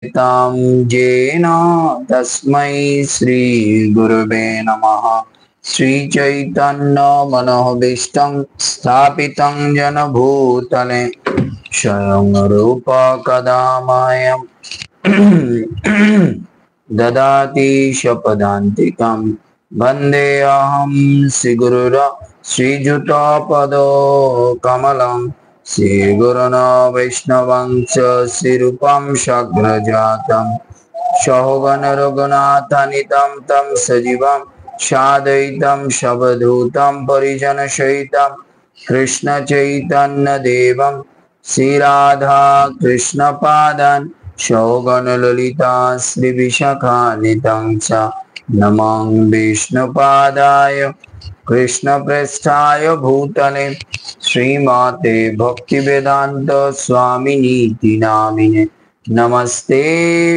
तां येन तस्मै श्री गुरुवे नमः। श्रीचैतन्यमनोभीष्टं स्थापितं येन भूतले स्वयं रूप कदा मह्यं ददाति स्वपदान्तिकं वन्देऽहं श्रीगुरुं श्रीयुतपदो कमलं श्रीगुरुन् वैष्णवं च श्रीरूपं साग्रजातं सहोगण रघुनाथान्वितं तं सजीवं साद्वैतं सवधूतं परिजनसहितं कृष्ण चैतन्य देवं श्रीराधा कृष्ण पादान् सौगण ललिता श्री विशाखान्वितं च नमं विष्णुपादाय कृष्ण पृष्ठाय भूतले श्रीमते भक्तिवेदांत स्वामिनीति नामिने नमस्ते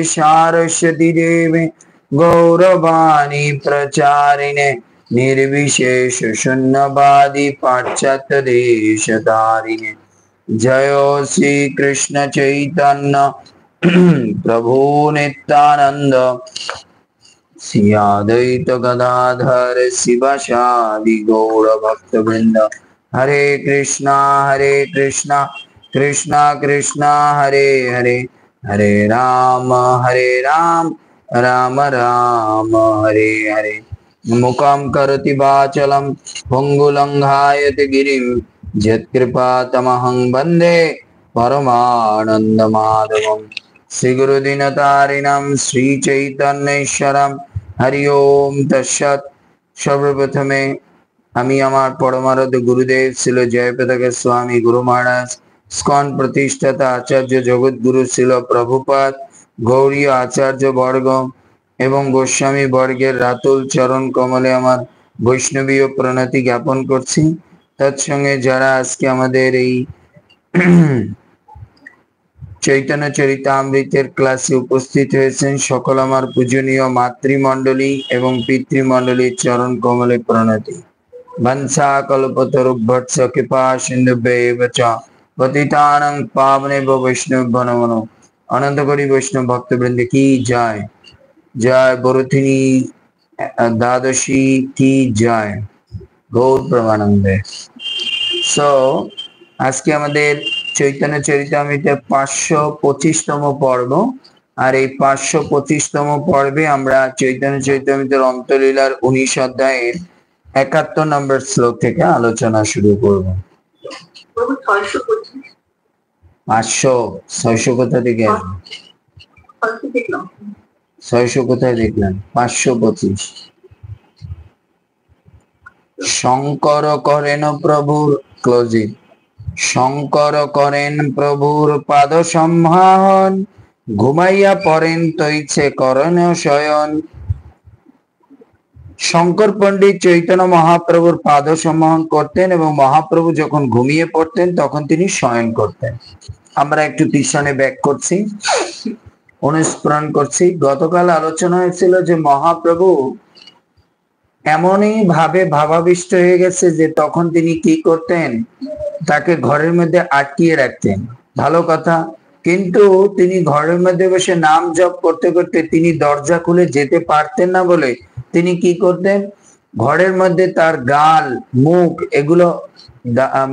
सारस्वती देवे गौरवाणी प्रचारिणे निर्विशेष शून्यवादी पाश्चात्य देशधारिणे जय श्री कृष्ण चैतन्य प्रभु नित्यानंद श्री अद्वैत गदाधर शिवासादि गौर भक्त वृंद हरे कृष्णा कृष्णा कृष्णा हरे हरे हरे राम राम राम हरे हरे मुखं करोति वाचालं भङ्गुलङ्घायते गिरिं यत्कृपातमहं वन्दे परमानन्दमाधवम् श्रीगुरुदीनतारिणं श्रीचैतन्येश्वरं हरि ओम तत्सत्। সর্বপ্রথমে আমি আমার পরমারাধ্য গুরুদেব ছিল জয়প্রতাকের স্বামী গুরু মহারাজ, স্কন প্রতিষ্ঠাতা আচার্য জগৎগুরু ছিল প্রভুপাদ, গৌরীয় আচার্য বর্গ এবং গোস্বামী বর্গের রাতুল চরণ কমলে আমার বৈষ্ণবীয় প্রণতি জ্ঞাপন করছি। তৎসঙ্গে যারা আজকে আমাদের এই চৈতন্য চরিতামৃতের ক্লাসে উপস্থিত হয়েছেন সকল আমার পূজনীয় মাতৃমণ্ডলী এবং পিতৃমণ্ডলীর চরণ কমলে প্রণতি। বংশা কল্পতরুভ্যর্ষ কৃপা সিন্ধুভ্যেব চ পতিতানাং পাবনেভ্যো বৈষ্ণবো নমো নমঃ। অনন্ত কোটি বৈষ্ণব ভক্তবৃন্দ কি জয়, জয় বরুথিনী দ্বাদশী কি জয়, গৌর প্রেমানন্দে। সো আজকে আমাদের চৈতন্য চরিতামৃতের 525তম পর্ব, আর এই 525তম পর্বে আমরা চৈতন্য চরিতামৃতের অন্তলীলার 19 অধ্যায়ের 71 নম্বর শ্লোক থেকে আলোচনা শুরু করব। 600 কোথা থেকে আসবে? 600 কোথায় দেখলাম? 525। শঙ্কর করেন প্রভুর ক্লোজিং, শঙ্কর করেন প্রভুর পাদ সম্ভাহন, ঘুমাইয়া পড়েন তৈছে করেন শয়ন। শঙ্কর পণ্ডিত চৈতন্য মহাপ্রভুর পাদ সম্ভাহন করতেন এবং মহাপ্রভু যখন ঘুমিয়ে পড়তেন তখন তিনি শয়ন করতেন। আমরা একটু পিছনে ব্যাক করছি, অনুস্মরণ করছি। গতকাল আলোচনা হয়েছিল যে মহাপ্রভু এমনই ভাবে ভাবাবিষ্ট হয়ে গেছে যে তখন তিনি কি করতেন, তাকে ঘরের মধ্যে আটকিয়ে রাখতেন। ভালো কথা, কিন্তু তিনি ঘরের মধ্যে বসে নাম জপ করতে করতে তিনি দরজা খুলে যেতে পারতেন না বলে তিনি কি করতেন, ঘরের মধ্যে তার গাল মুখ এগুলো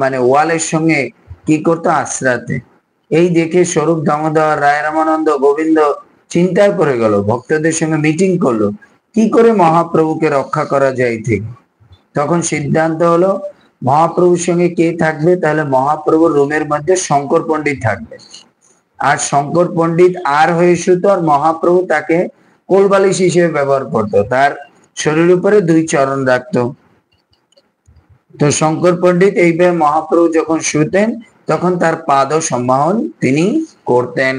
মানে ওয়ালের সঙ্গে কি করতো, আশ্রাতে। এই দেখে স্বরূপ দামোদর রায় রামানন্দ গোবিন্দ চিন্তায় পড়ে গেল, ভক্তদের সঙ্গে মিটিং করলো কি করে মহাপ্রভুকে রক্ষা করা যায়। ঠিক তখন সিদ্ধান্ত হলো মহাপ্রভুর সঙ্গে কে থাকবে, তাহলে মহাপ্রভুর রুমের মধ্যে শঙ্কর পণ্ডিত থাকবে। আর শঙ্কর পণ্ডিত আর হয়ে শুতো, আর মহাপ্রভু তাকে কোলবালিশ হিসেবে ব্যবহার করতো, তার শরীর উপরে 2 চরণ রাখতো। তো শঙ্কর পণ্ডিত এইভাবে মহাপ্রভু যখন শুতেন তখন তার পাদ সম্মাহন তিনি করতেন।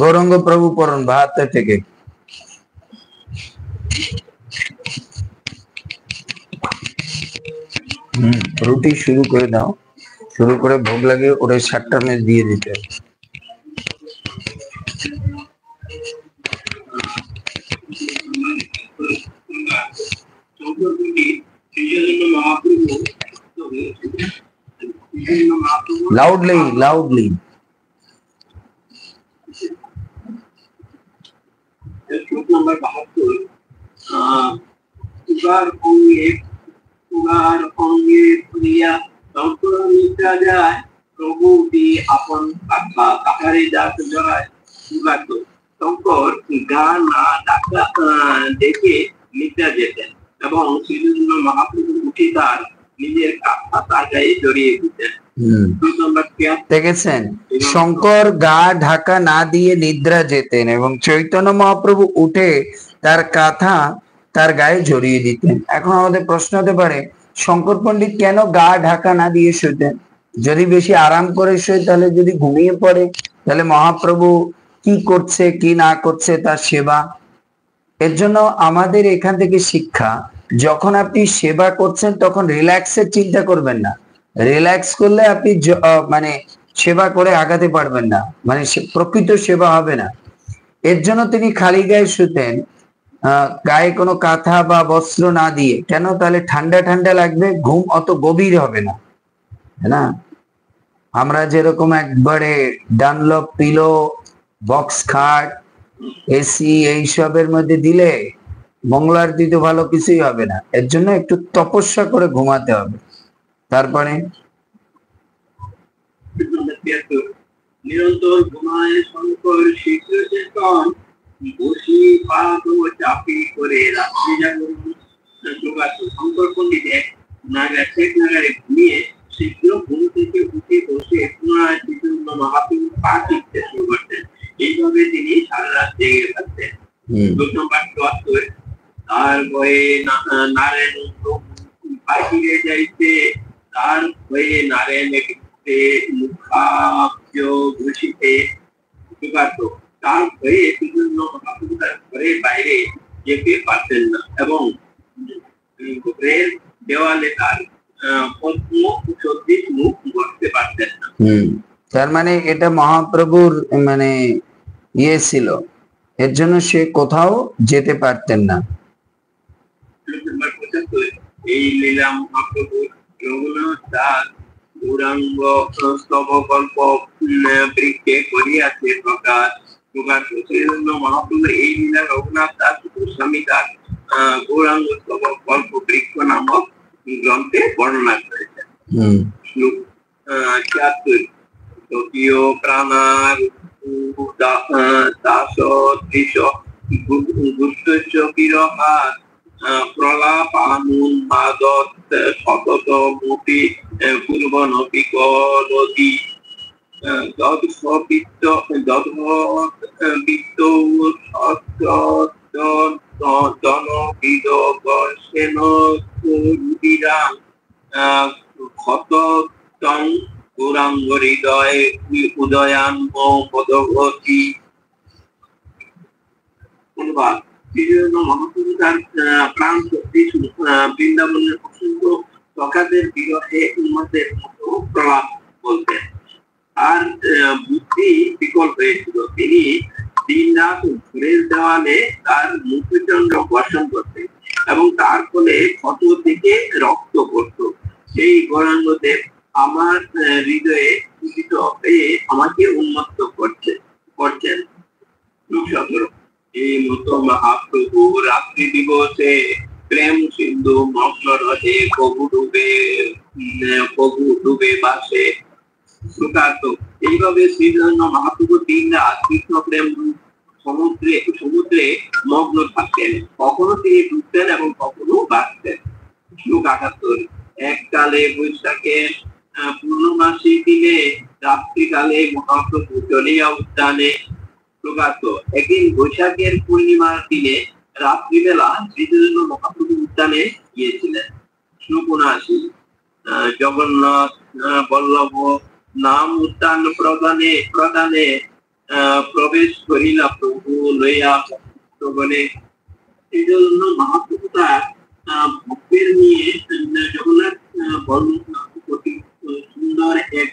গৌরাঙ্গ প্রভু পড়ুন 72 থেকে। রুটি শুরু করে দাও, শুরু করে ভোগ লাগিয়ে ওটা 7টা মেজ দিয়ে দিতে। লাউডলি নম্বর 72 উগার অঙ্গে প্রিয়া নিদ্রা যায় প্রভু দি আপন কথা কাহারে যাত জয় উগাত শঙ্কর গা না ডাকা দেখে নিদ্রা যেতেন এবং শ্রীকৃষ্ণ মহাপ্রভু উঠে তার নিজের কথা তার গায়ে জড়িয়ে দিতেন। দেখেছেন, শঙ্কর গা ঢাকা না দিয়ে নিদ্রা যেতেন এবং চৈতন্য মহাপ্রভু উঠে তার কাঁথা তার গায়ে জড়িয়ে দিতেন। এখন আমাদের প্রশ্ন হতে পারে, শঙ্কর পণ্ডিত কেন গা ঢাকা না দিয়ে শুতেন? যদি বেশি আরাম করে শুয়ে, তাহলে যদি ঘুমিয়ে পড়ে, তাহলে মহাপ্রভু কি করছে কি না করছে তার সেবা। এর জন্য আমাদের এখান থেকে শিক্ষা, যখন আপনি সেবা করছেন তখন রিল্যাক্সের চিন্তা করবেন না। রিল্যাক্স করলে আপনি মানে সেবা করে আগাতে পারবেন না, মানে প্রকৃত সেবা হবে না। এর জন্য তিনি খালি গায়ে শুতেন, গায়ে কোনো কাঁথা বা বস্ত্র না দিয়ে। কেন? তাহলে ঠান্ডা ঠান্ডা লাগবে, ঘুম অত গভীর হবে না, তাই না? আমরা যেরকম একবারে ডানলপ পিলো, বক্স খাট, এসি এইসবের মধ্যে দিলে মঙ্গলার দিতে ভালো কিছুই হবে না। এর জন্য একটু তপস্যা করে ঘুমাতে হবে। তারপরে নিরন্তর ঘুমায় শঙ্কর শীঘ্র চেতন বসি পাদ চাপি করে রাত্রি জাগরণ শঙ্কর পণ্ডিত এক নাগারে ঘুমিয়ে শীঘ্র ঘুম থেকে উঠে বসে পুনরায় শ্রীকৃষ্ণ মহাপ্রভু পা টিপতে শুরু করতেন। এইভাবে তিনি সারা রাত জেগে থাকতেন। তার ভয়ে নারায়ণ বাহিরে যাইতে, তার ভয়ে নারায়ণ মুখাব্জ ঘুষিতে ঢুকাত। তার ভয়ে বিভিন্ন মহাপ্রভু তার ঘরের বাইরে যেতে পারতেন না এবং ঘরের দেওয়ালে তার পদ্ম সদৃশ মুখ গড়তে পারতেন না। তার মানে এটা মহাপ্রভুর মানে ইয়ে ছিল, এর জন্য সে কোথাও যেতে পারতেন না। এই লীলা মহাপ্রভু রঘুনাথ দাস গৌরাঙ্গ স্তবকল্প বৃক্ষে করিয়াছে প্রকাশ। মহাপ্রভু এই লীলা রঘুনাথ দাস গোস্বামী তার গৌরাঙ্গ স্তবকল্প বৃক্ষ নামক গ্রন্থে বর্ণনা করেছেন। শ্লোক ৭৪ তৃতীয় প্রাণার দাস দৃশ গুষ্টস্য বিরহাত প্রলাপানুন্মাদত সতত মুপি পূর্বনপি করতি দধবিত্ত জনবিদ বর্ষেণ রুদিরাং ক্ষতং গৌরাঙ্গ হৃদয়ে উদয়ান পদগতি। অনুবাদ: মহাপ্রভু তার প্রাণ শক্তি বৃন্দাবনের অসংখ্য সখাদের বিরহে উন্মাদের মতো প্রলাপ বলতেন। আর বুদ্ধি বিকল হয়েছিল। তিনি দিন রাত ঘরের দেওয়ালে তার মুখচন্দ্র বর্ষণ করতেন এবং তার ফলে ক্ষত থেকে রক্ত পড়ত। সেই গৌরাঙ্গদেব আমার হৃদয়ে পূজিত হয়ে আমাকে উন্মত্ত করছেন। এই মতো মহাপ্রভু রাত্রি দিবসে প্রেম সিন্ধু মগ্ন রহে প্রভু ডুবে বাসে সুকাত। এইভাবে শ্রীচৈতন্য মহাপ্রভু দিন রাত কৃষ্ণ প্রেম সমুদ্রে মগ্ন থাকতেন। কখনো তিনি ডুবতেন এবং কখনো বাঁচতেন। শ্লোক ৭৮ এককালে বৈশাখের পূর্ণমাসী দিনে রাত্রিকালে মহাপ্রভু চলিয়া উদ্যানে প্রকাশ। একদিন বৈশাখের পূর্ণিমার দিনে রাত্রিবেলা শ্রীচৈতন্য মহাপ্রভু উদ্যানে গিয়েছিলেন। শ্লোক ৭৯ জগন্নাথ বল্লভ নাম উদ্যান প্রদানে প্রবেশ করিলা প্রভু লইয়া ভক্তগণে। শ্রীচৈতন্য মহাপ্রভু তার ভক্তের নিয়ে জগন্নাথ সুন্দর এক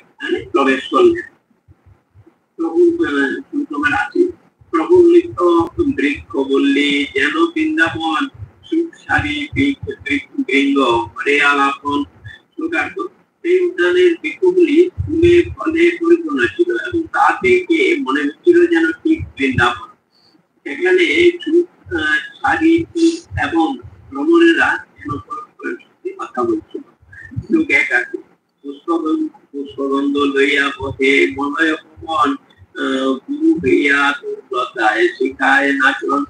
প্রবেশ করলেন। প্রফুল্লিত বৃক্ষ বললি যেন বৃন্দাবন সুখ সারি বৃন্দ হরে আলাপন। সেই উদ্যানের বৃক্ষগুলি ফুলে ফলে পরিপূর্ণ ছিল এবং তা দেখে মনে হচ্ছিল যেন ঠিক বৃন্দাবন। সেখানে শাড়ি এবং ভ্রমণেরা যেন পরস্পরের সাথে কথা বলছিল। লোক এক আছে পুষ্পগন্ধ লইয়া পথে মলয় পবন গুরু হইয়া লতায় শিখায় নাচন।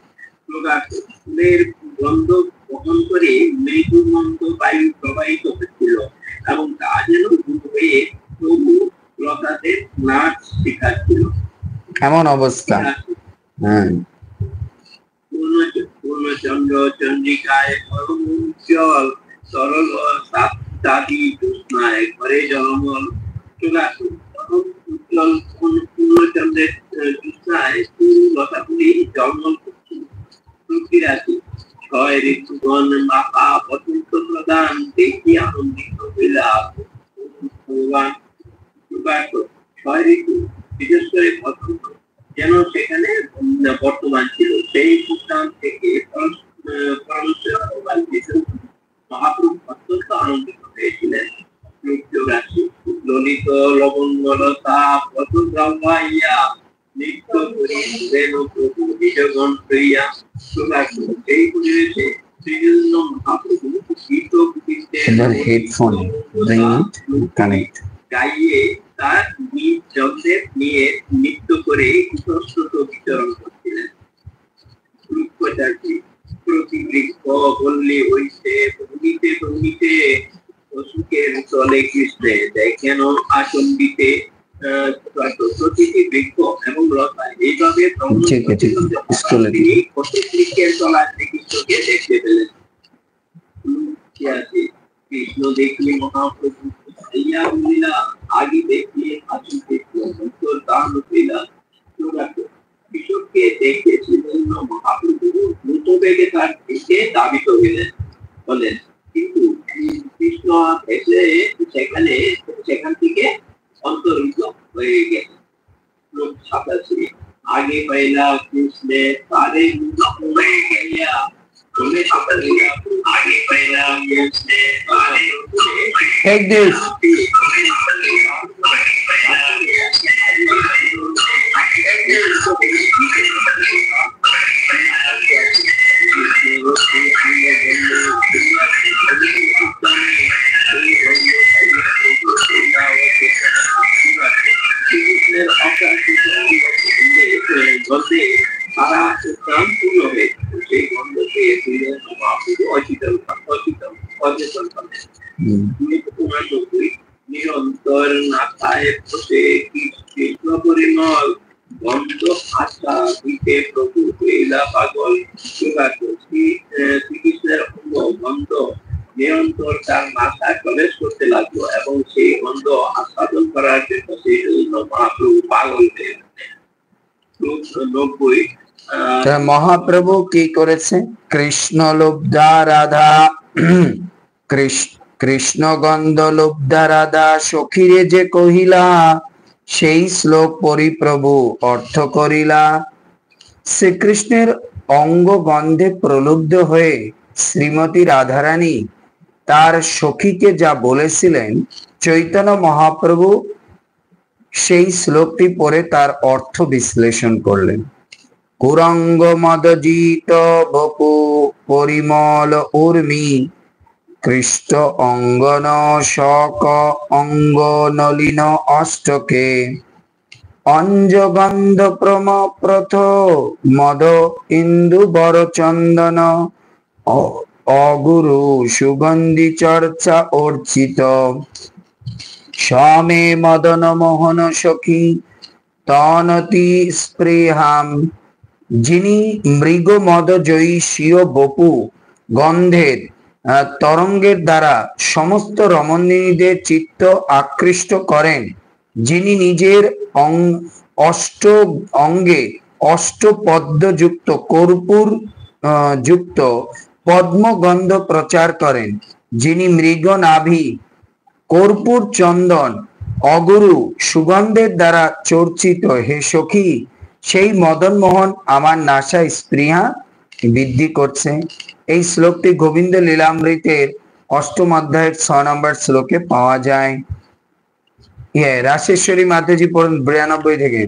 লোক আছে ফুলের গন্ধ বহন করে মৃদু মন্দ বায়ু প্রবাহিত হচ্ছিল এবং তা যেন গুরু হয়ে প্রভু লতাদের নাচ শিখাচ্ছিল। এমন অবস্থা। পূর্ণচন্দ্র চন্দ্রিকায় পরম উজ্জ্বল সরল দাদি জ্যোৎস্নায় ঘরে জলমল। উজ্জ্বল পূর্ণচন্দ্রের জ্যোৎস্নায় লতাগুলি জলমল করছিল। ছয় ঋতুগণ মাতা বসন্ত প্রদান দেখি আনন্দিত হইলা। ছয় ঋতু বিশেষ করে বসন্ত যেন সেখানে বর্তমান ছিল। সেই স্থান থেকে মহাপ্রভু অত্যন্ত আনন্দিত হয়েছিলেন। ললিত লবঙ্গলতা পথগ্রামাইয়া নৃত্য করিলেন প্রভু নিজগণ হইয়া। সেই পরিবেশে শ্রীকৃষ্ণ মহাপ্রভু গীত হেডফোন গাইয়ে তার নিজ জগদের নিয়ে নৃত্য করে ইতস্তত বিচরণ করছিলেন। প্রতি বৃক্ষ বললে হইছে ভূমিতে ভূমিতে অসুখের চলে কৃষ্ণে দেখেন আচম্বিতে। প্রতিটি বৃক্ষ এবং লতা এইভাবে তিনি প্রতি বৃক্ষের তলায় শ্রীকৃষ্ণকে দেখতে পেলেন। কৃষ্ণ দেখলে মহাপ্রভু আগে দেখলে আসুন দান হইলা। কৃষককে দেখে শ্রীকৃষ্ণ মহাপ্রভু দ্রুত বেগে তার দিকে দাবিত হইলেন বলেন, কিন্তু কৃষ্ণ এসে সেখান থেকে অন্তর্হিত হয়ে গেছে। আগে পাইলা কৃষ্ণে তারে আগে পাইলা কৃষ্ণে Take this. সারা পূর্ণ হয়ে সেই গন্ধ পেয়ে অচেতন নিরন্তর মাথায় বসে কৃষ্ণ পরিমল গন্ধ আশা দিতে প্রভু হইলা পাগল। শ্রীকৃষ্ণের গন্ধ নিরন্তর তার মাথায় প্রবেশ করতে লাগলো এবং সেই গন্ধ আস্বাদন করার জন্য সেই জন্য মহাপ্রভু পাগল হয়ে মহাপ্রভু কি করেছে? কৃষ্ণ লুব্ধা রাধা কৃষ্ণ গন্ধ লুব্ধা রাধা সখীরে যে কহিলা সেই শ্লোক পরিপ্রভু অর্থ করিলা। শ্রীকৃষ্ণের অঙ্গ গন্ধে প্রলুব্ধ হয়ে শ্রীমতী রাধারানী তার সখীকে যা বলেছিলেন চৈতন্য মহাপ্রভু সেই শ্লোকটি পড়ে তার অর্থ বিশ্লেষণ করলেন। কুরঙ্গ মদজিত বপু পরিমল উর্মি কৃষ্ট অঙ্গন শক অঙ্গ নলিন অষ্টকে অঞ্জগন্ধ প্রম প্রথ মদ ইন্দু বর চন্দন অগুরু সুগন্ধি চর্চা অর্চিত সমে মদন মোহন সখী তনতি স্পৃহাম। যিনি মৃগ মদ জয়ী স্বীয় বপু গন্ধের তরঙ্গের দ্বারা সমস্ত রমণীদের চিত্ত আকৃষ্ট করেন, যিনি নিজের অষ্ট অঙ্গে অষ্টপদ্ম যুক্ত কর্পূর যুক্ত পদ্মগন্ধ প্রচার করেন, যিনি মৃগ নাভি কর্পূর চন্দন অগুরু সুগন্ধের দ্বারা চর্চিত। হে সখী, সেই মদন মোহন আমার নাসা স্পৃহা বৃদ্ধি করছে। এই শ্লোকটি গোবিন্দ লীলামৃতের অষ্টম অধ্যায়ের 6 নম্বর শ্লোকে পাওয়া যায়। রাশেশ্বরী মাতাজি পড়ুন 92 থেকে।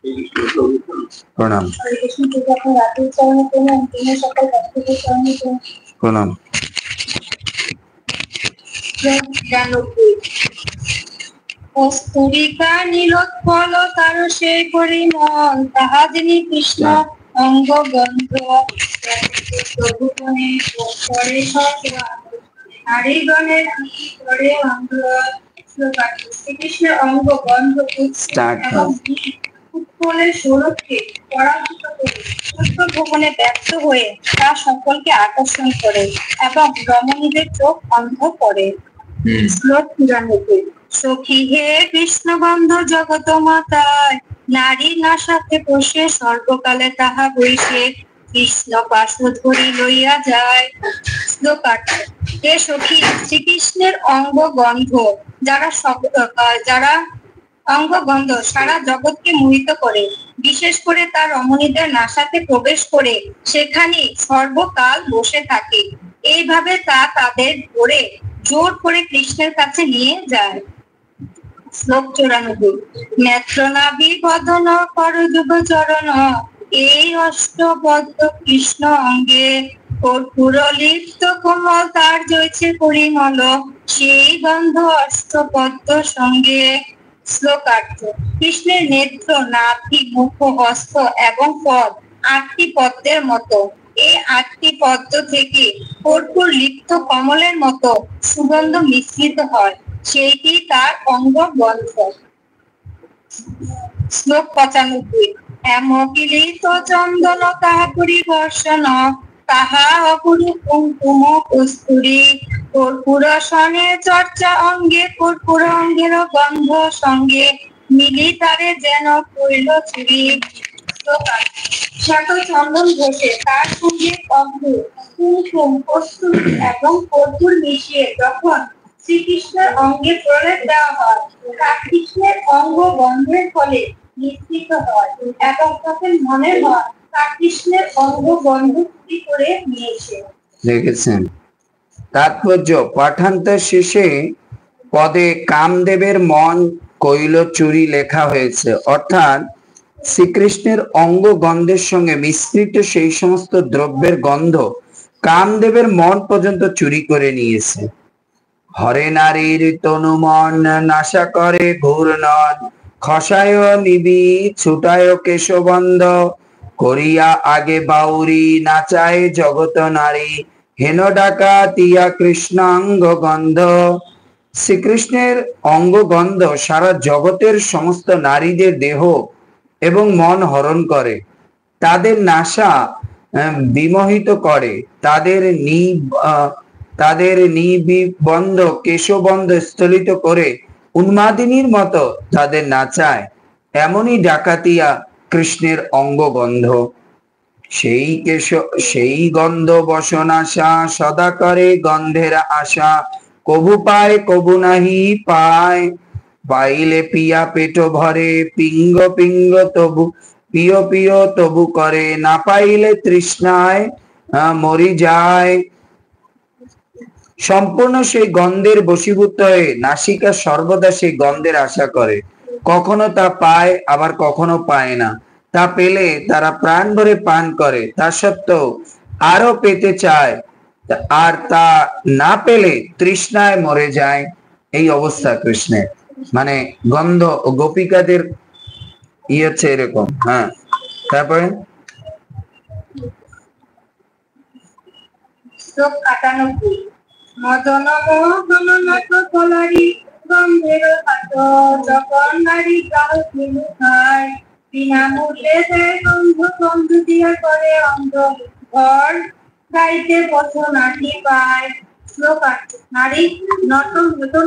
এই কৃষ্ণ প্রভু প্রণাম হরে কৃষ্ণ পূজা আপনি রাতের চরণে প্রণাম, তিনি সকল ভক্তদের চরণে প্রণাম। কস্তুরিকা নীলোৎপল তার সেই পরিমল, তাহা যিনি কৃষ্ণ অঙ্গ গন্ধ প্রভুগণে করে নারীগণের কি করে অঙ্গ। শ্রীকৃষ্ণের অঙ্গ গন্ধ এবং উৎপলের স্বরূপকে পরাভূত করে পুষ্প ভুবনে ব্যক্ত হয়ে তা সকলকে আকর্ষণ করে এবং রমণীদের চোখ অন্ধ করে। শ্লোক 94। সখী হে কৃষ্ণবন্ধ জগত মাতায়, নারী নাসাতে বসে সর্বকালে তাহা বইসে কৃষ্ণ পাশ ধরি লইয়া যায়। শ্লোক 8। হে সখী, শ্রীকৃষ্ণের অঙ্গ গন্ধ যারা অঙ্গ গন্ধ সারা জগৎকে মোহিত করে, বিশেষ করে তার রমণীদের নাসাতে প্রবেশ করে সেখানে সর্বকাল বসে থাকে। এইভাবে তা তাদের ধরে জোর করে কৃষ্ণের কাছে নিয়ে যায়। শ্লোক 94। নেত্রনাভি বদন করযুগ চরণ, এই অষ্টপদ্ম কৃষ্ণ অঙ্গে কর্পূর লিপ্ত কোমল তার জয়ছে পরিমল, সেই গন্ধ অষ্টপদ্ম সঙ্গে। শ্লোক 8। কৃষ্ণের নেত্র, নাভি, মুখ, হস্ত এবং পদ 8টি পদ্মের মতো। এই 8টি পদ্ম থেকে কর্পূর লিপ্ত কমলের মতো সুগন্ধ মিশ্রিত হয়, সেইটি তার অঙ্গ গন্ধ। শ্লোক 95। হেমকিলিত চন্দন তাহা পরিবর্ষণ, তাহা অপরূপ কুঙ্কুম কস্তুরী, কর্পূর সনে চর্চা অঙ্গে কর্পূর অঙ্গের গন্ধ সঙ্গে, মিলি তারে যেন কইল চুরি। শ্বেত চন্দন ঘষে তার সঙ্গে অঙ্গুর, কুমকুম, কস্তুরী এবং কর্পূর মিশিয়ে যখন শ্রীকৃষ্ণের অঙ্গে প্রলেপ দেওয়া হয়, তা কৃষ্ণের অঙ্গ গন্ধের ফলে মিশ্রিত হয় এবং তখন মনে হয় তা কৃষ্ণের অঙ্গ গন্ধ চুরি করে নিয়েছে। দেখেছেন তাৎপর্য। পাঠান্তর শেষে পদে কামদেবের মন কৈল চুরি লেখা হয়েছে, অর্থাৎ শ্রীকৃষ্ণের অঙ্গ গন্ধের সঙ্গে মিশ্রিত সেই সমস্ত দ্রব্যের গন্ধ কামদেবের মন পর্যন্ত চুরি করে নিয়েছে। হরে নারীর তনু মন নাশা করে ঘূর্ণন, খসায় নিবি ছুটায় কেশবন্ধ, করিয়া আগে বাউরি নাচায় জগত নারী, হেন ডাকা তিয়া কৃষ্ণাঙ্গ গন্ধ। শ্রীকৃষ্ণের অঙ্গ গন্ধ সারা জগতের সমস্ত নারীদের দেহ এবং মন হরণ করে, তাদের নাসা বিমোহিত করে, তাদের নিবন্ধ কেশবন্ধ স্থলিত করে উন্মাদিনীর মতো তাদের নাচায়। এমনই ডাকাতিয়া কৃষ্ণের অঙ্গ গন্ধ। সেই গন্ধ বসনাশা সদা করে গন্ধের আশা, কবু পায় কবু নাহি পায়, পাইলে পিয়া পেট ভরে, পিঙ্গ পিঙ্গ তবু পিয় পিয় তবু করে, না পাইলে তৃষ্ণায় মরি যায়। সম্পূর্ণ সেই গন্ধের বশীভূত হয়ে নাসিকা সর্বদা সেই গন্ধের আশা করে, কখনো তা পায় আবার কখনো পায় না। তা পেলে তারা প্রাণ ভরে পান করে, তা সত্ত্বেও আরো পেতে চায়, আর তা না পেলে তৃষ্ণায় মরে যায়। এই অবস্থা কৃষ্ণের, মানে গন্ধ ও গোপিকাদের হচ্ছে এরকম। হ্যাঁ, তারপরে শ্লোক 98। মদন মোহন নত কলারি গন্ধের হাত, যখন নারী গ্রাহক মিলু খায়, বিনামূল্যে দেয় গন্ধ, গন্ধ দিয়া করে অন্ধ, ঘর গাইতে পথ নাটি পায়। শ্লোক 8। নারী নটন নতুন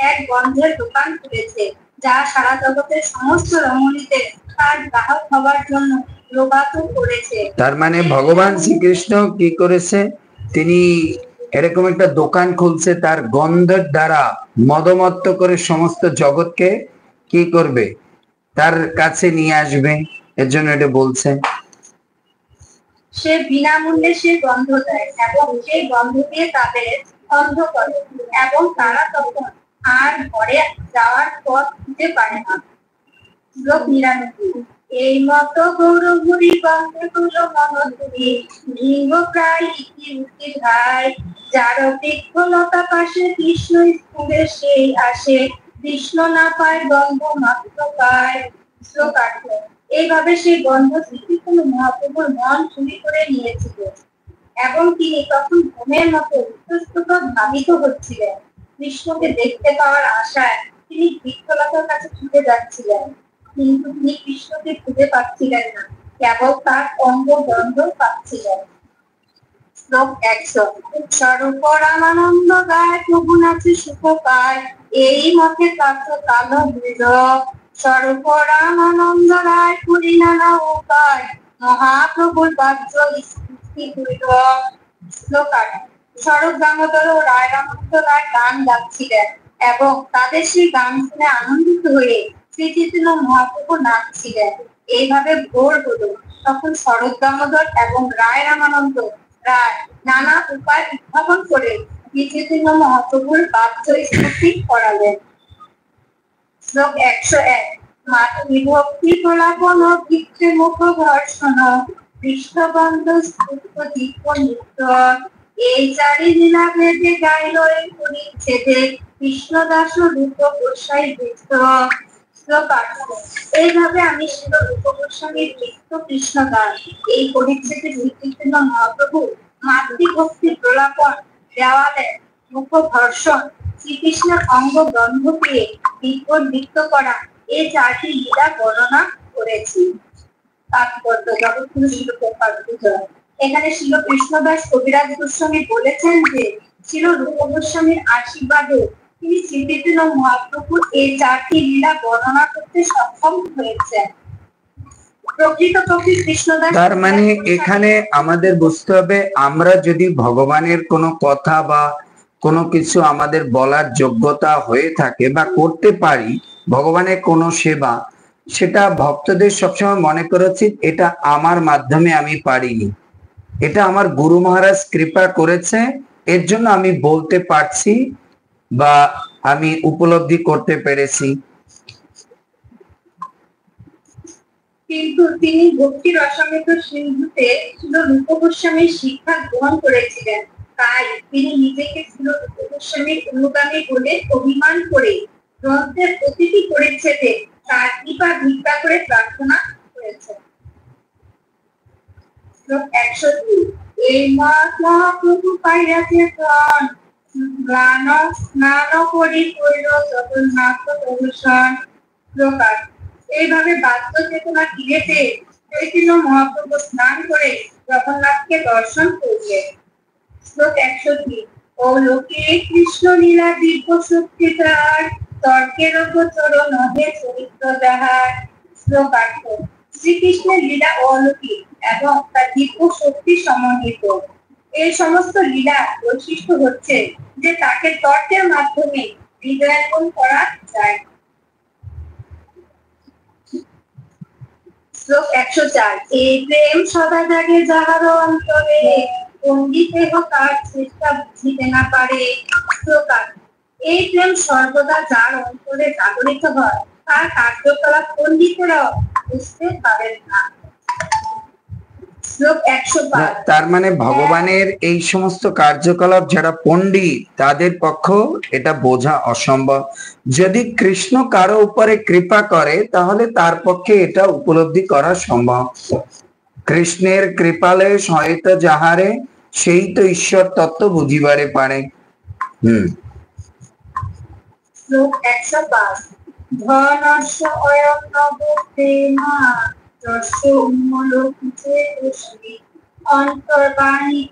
এক গন্ধের দোকান খুলেছে, যা সারা জগতের সমস্ত রমণীদের তার গ্রাহক হবার জন্য প্রবাদ করেছে। তার মানে ভগবান শ্রীকৃষ্ণ কি করেছে, তিনি এরকম একটা দোকান খুলছে, তার গন্ধের দ্বারা মদমত্ত করে সমস্ত জগৎকে কি করবে, তার কাছে নিয়ে আসবে। এর জন্য এটা বলছে। সে বিনামূল্যে সে গন্ধ দেয় এবং সেই গন্ধ দিয়ে তাদের অন্ধ করে এবং তারা তখন আর ঘরে যাওয়ার পথ দিতে পারে না। শ্লোক 99। এই মত গৌরবরী গঙ্গে তুল মহতুরী লিঙ্গ প্রায় ইতি উতি ধায়, যার বৃক্ষলতা পাশে কৃষ্ণ স্কুলে সেই আসে, কৃষ্ণ না পায় গন্ধ মাত্র পায়। শ্লোক 8। এইভাবে সেই গন্ধ শ্রীকৃষ্ণ মহাপ্রভুর মন চুরি করে নিয়েছিল এবং তিনি তখন ঘুমের মতো ইতস্তত ভাবিত হচ্ছিলেন। কৃষ্ণকে দেখতে পাওয়ার আশায় তিনি বৃক্ষলতার কাছে ছুটে যাচ্ছিলেন, কিন্তু তিনি কৃষ্ণকে খুঁজে পাচ্ছিলেন না, কেবল তার অঙ্গ গন্ধ পাচ্ছিলেন। শ্লোক 100। স্বরূপ রামানন্দ গায় প্রভু নাচে সুখ পায়, এই মতে কাছে কালো বৃদ। স্বরূপ রামানন্দ রায় করি নানা উপায়, মহাপ্রভুর বাহ্য স্থিতি হইল। শ্লোক 8। স্বরূপ দামোদর ও রায় রামানন্দ রায় গান গাচ্ছিলেন এবং তাদের সেই গান শুনে আনন্দিত হয়ে শ্রী চৈতন্য মহাপ্রভু নাচছিলেন। এইভাবে ভোর হলো। তখন স্বরূপ দামোদর এবং রায় রামানন্দ রায় নানা উপায় উদ্ভাবন করে শ্রী চৈতন্য মহাপ্রভুর বাহ্য স্তুতি করালেন। শ্লোক 101। মাতৃভক্তি প্রলাপন ভিক্ষে মুখ ঘর্ষণ, কৃষ্ণবন্ধ স্তুত্য দীপ নৃত্য, এই চারি লীলা ভেদে গাইল এই পরিচ্ছেদে, কৃষ্ণদাস রূপ গোসাই বৃত্ত। শ্লোক 18। এইভাবে আমি শিল রূপ গোস্বামীর নৃত্য কৃষ্ণ গান এই পরিচ্ছেদে শ্রীকৃষ্ণ মহাপ্রভু মাতৃভক্তি প্রলাপন, দেওয়ালে মুখ ঘর্ষণ, শ্রীকৃষ্ণের অঙ্গ গন্ধ পেয়ে বিপদ নৃত্য করা, এই চারটি লীলা বর্ণনা করেছি। তাৎপর্য জগৎগুরু শিল প্রপাদিত। এখানে শিল কৃষ্ণদাস কবিরাজ গোস্বামী বলেছেন যে শিল রূপ গোস্বামীর আশীর্বাদে তিনি শ্রীচৈতন্য মহাপ্রভুর এই চারটি লীলা বর্ণনা করতে সক্ষম হয়েছেন। প্রকৃতপক্ষে কৃষ্ণদাস, তার মানে এখানে আমাদের বুঝতে হবে, আমরা যদি ভগবানের কোনো কথা বা কোনো কিছু আমাদের বলার যোগ্যতা হয়ে থাকে বা করতে পারি, ভগবানের কোনো সেবা, সেটা ভক্তদের সবসময় মনে করা উচিত এটা আমার মাধ্যমে আমি পারিনি, এটা আমার গুরু মহারাজ কৃপা করেছে, এর জন্য আমি বলতে পারছি বা আমি উপলব্ধি করতে পেরেছি। কিন্তু তিনি ভক্তি রসামৃত সিন্ধুতে শিল রূপ গোস্বামীর শিক্ষা গ্রহণ করেছিলেন, তাই তিনি নিজেকে শিল রূপ গোস্বামীর অনুগামী বলে অভিমান করে গ্রন্থের প্রতিটি পরিচ্ছেদে তার কৃপা ভিক্ষা করে প্রার্থনা করেছেন। শ্লোক 102। এই মত মহাপ্রভু পাইয়াছে প্রাণ, স্নান স্নান করি কইল জগন্নাথ দর্শন। শ্লোক 8। এইভাবে বাধ্য চেতনা ফিরে পেয়ে চৈতন্য মহাপ্রভু স্নান করে জগন্নাথকে দর্শন করলেন। শ্লোক 103। ও লোকে কৃষ্ণ লীলা দিব্য শক্তি তার, তর্কের গোচর নহে চরিত্র যাহার। শ্লোক 8। শ্রীকৃষ্ণের লীলা অলৌকিক এবং তার দিব্য শক্তি সমন্বিত। এই সমস্ত লীলা বৈশিষ্ট্য হচ্ছে যে তাকে তর্কের মাধ্যমে হৃদয়ঙ্গম করা যায়। শ্লোক 104। এই প্রেম সদা জাগে যাহার অন্তরে, পণ্ডিতে হোক তার চেষ্টা বুঝিতে না পারে। শ্লোক 8। এই প্রেম সর্বদা যার অন্তরে জাগরিত হয়, তার কার্যকলাপ পণ্ডিতেরাও বুঝতে পারেন না। শ্লোক 105। তার মানে ভগবানের এই সমস্ত কার্যকলাপ যারা পণ্ডিত তাদের পক্ষে এটা বোঝা অসম্ভব। যদি কৃষ্ণ কারো উপরে কৃপা করে তাহলে তার পক্ষে এটা উপলব্ধি করা সম্ভব। কৃষ্ণের কৃপালে সহিত যাহারে, সেই তো ঈশ্বর তত্ত্ব বুঝিবারে পারে। শ্লোক 105। ধনস্য অয়ং নব প্রেমা, যস্য উন্মলোকিতে দোষী, অন্তর্বাণী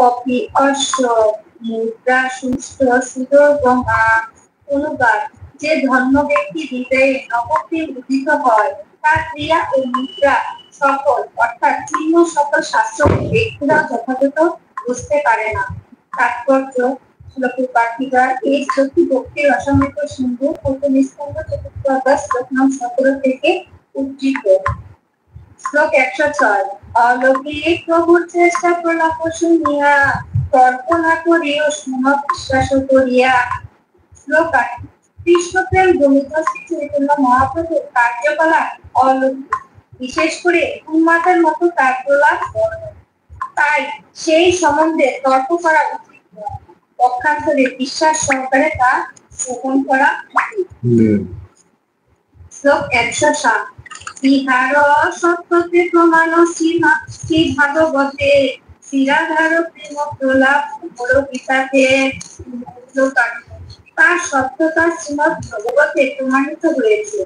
অপি অশ্ব মুদ্রা সুস্থ সুদর্গমা। অনুবাদ। যে ধন্য ব্যক্তি হৃদয়ে নবপ্রেম উদিত হয়, তার ক্রিয়া ও মুদ্রা সকল অর্থাৎ চিহ্ন সকল শাস্ত্র ব্যক্তিরা যথাযথ বুঝতে পারে না। তাৎপর্য। এই শ্লোকটি ভক্তি রসামৃত সিন্ধু প্রথম স্কন্ধ চতুর্থ অধ্যায় শ্লোক নং 17 থেকে উদ্ধৃত। শ্লোক 106। অলৌকিক প্রভুর চেষ্টা প্রলাপ শুনিয়া, তর্ক না করিও শুন বিশ্বাস করিয়া। শ্লোক 8। কৃষ্ণ প্রেম জনিত শ্রী চৈতন্য মহাপ্রভুর কার্যকলাপ অলৌকিক, বিশেষ করে উন্মাদের মতো কার্যকলাপ বর্ণনা। তাই সেই সম্বন্ধে তর্ক করা উচিত নয়, পক্ষান্তরে বিশ্বাস সহকারে তা শ্রবণ করা উচিত। শ্লোক 107। ইহার সত্যতে প্রমাণ শ্রী ভাগবতে শ্রীরাধার প্রেম প্রলাপ গীতাতে তার সত্যতা শ্রীমৎ ভাগবতে প্রমাণিত হয়েছে।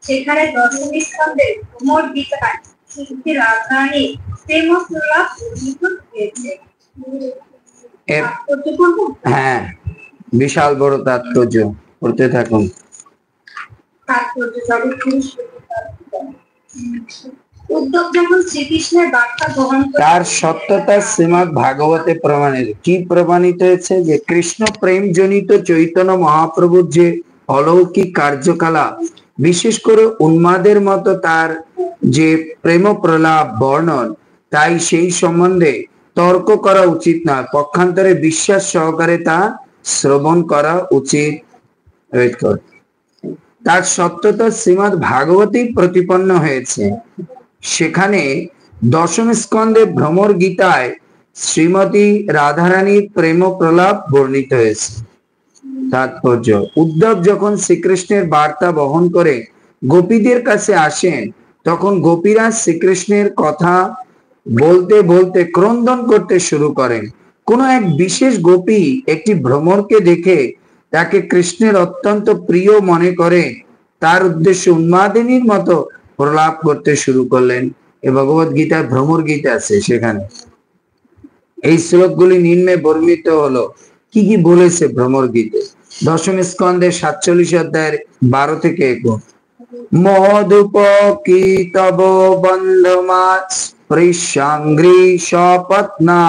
সেখানে দশম স্কন্ধে ভ্রমর গীতায় শ্রী রাধারানী প্রেম প্রলাপ বর্ণিত হয়েছে। হ্যাঁ, বিশাল বড় তাৎপর্য, পড়তে থাকুন। উদ্ধব যখন শ্রীকৃষ্ণের বার্তা গ্রহণ তার সত্যতা শ্রীমৎ ভাগবতে প্রমাণিত। কি প্রমাণিত হয়েছে? যে কৃষ্ণ প্রেম জনিত চৈতন্য মহাপ্রভুর যে অলৌকিক কার্যকলাপ, বিশেষ করে উন্মাদের মতো তার যে প্রেম প্রলাপ বর্ণন, তাই সেই সম্বন্ধে তর্ক করা উচিত না, পক্ষান্তরে বিশ্বাস সহকারে তা শ্রবণ করা উচিত। তার সত্যতা শ্রীমৎ ভাগবতেই প্রতিপন্ন হয়েছে। সেখানে দশম স্কন্ধে ভ্রমর গীতায় শ্রীমতী রাধারানীর প্রেম প্রলাপ বর্ণিত হয়েছে। তাৎপর্য: উদ্ধব যখন শ্রীকৃষ্ণের বার্তা বহন করে গোপীদের কাছে আসেন, তখন গোপীরা শ্রীকৃষ্ণের কথা বলতে বলতে ক্রন্দন করতে শুরু করেন। কোন এক বিশেষ গোপী একটি ভ্রমরকে দেখে তাকে কৃষ্ণের অত্যন্ত প্রিয় মনে করে তার উদ্দেশ্যে উন্মাদিনীর মতো প্রলাপ করতে শুরু করলেন। এ ভগবত গীতায় ভ্রমর গীতা আছে, সেখানে এই শ্লোকগুলি নিম্নে বর্ণিত হলো। কি কি বলেছে ভ্রমর গীতে? দশম স্কন্ধে 47 অধ্যায়ের 12 থেকে 21। মধুপ কি তব বন্ধমাৎ পৃশাঙ্গ্রি সপত্না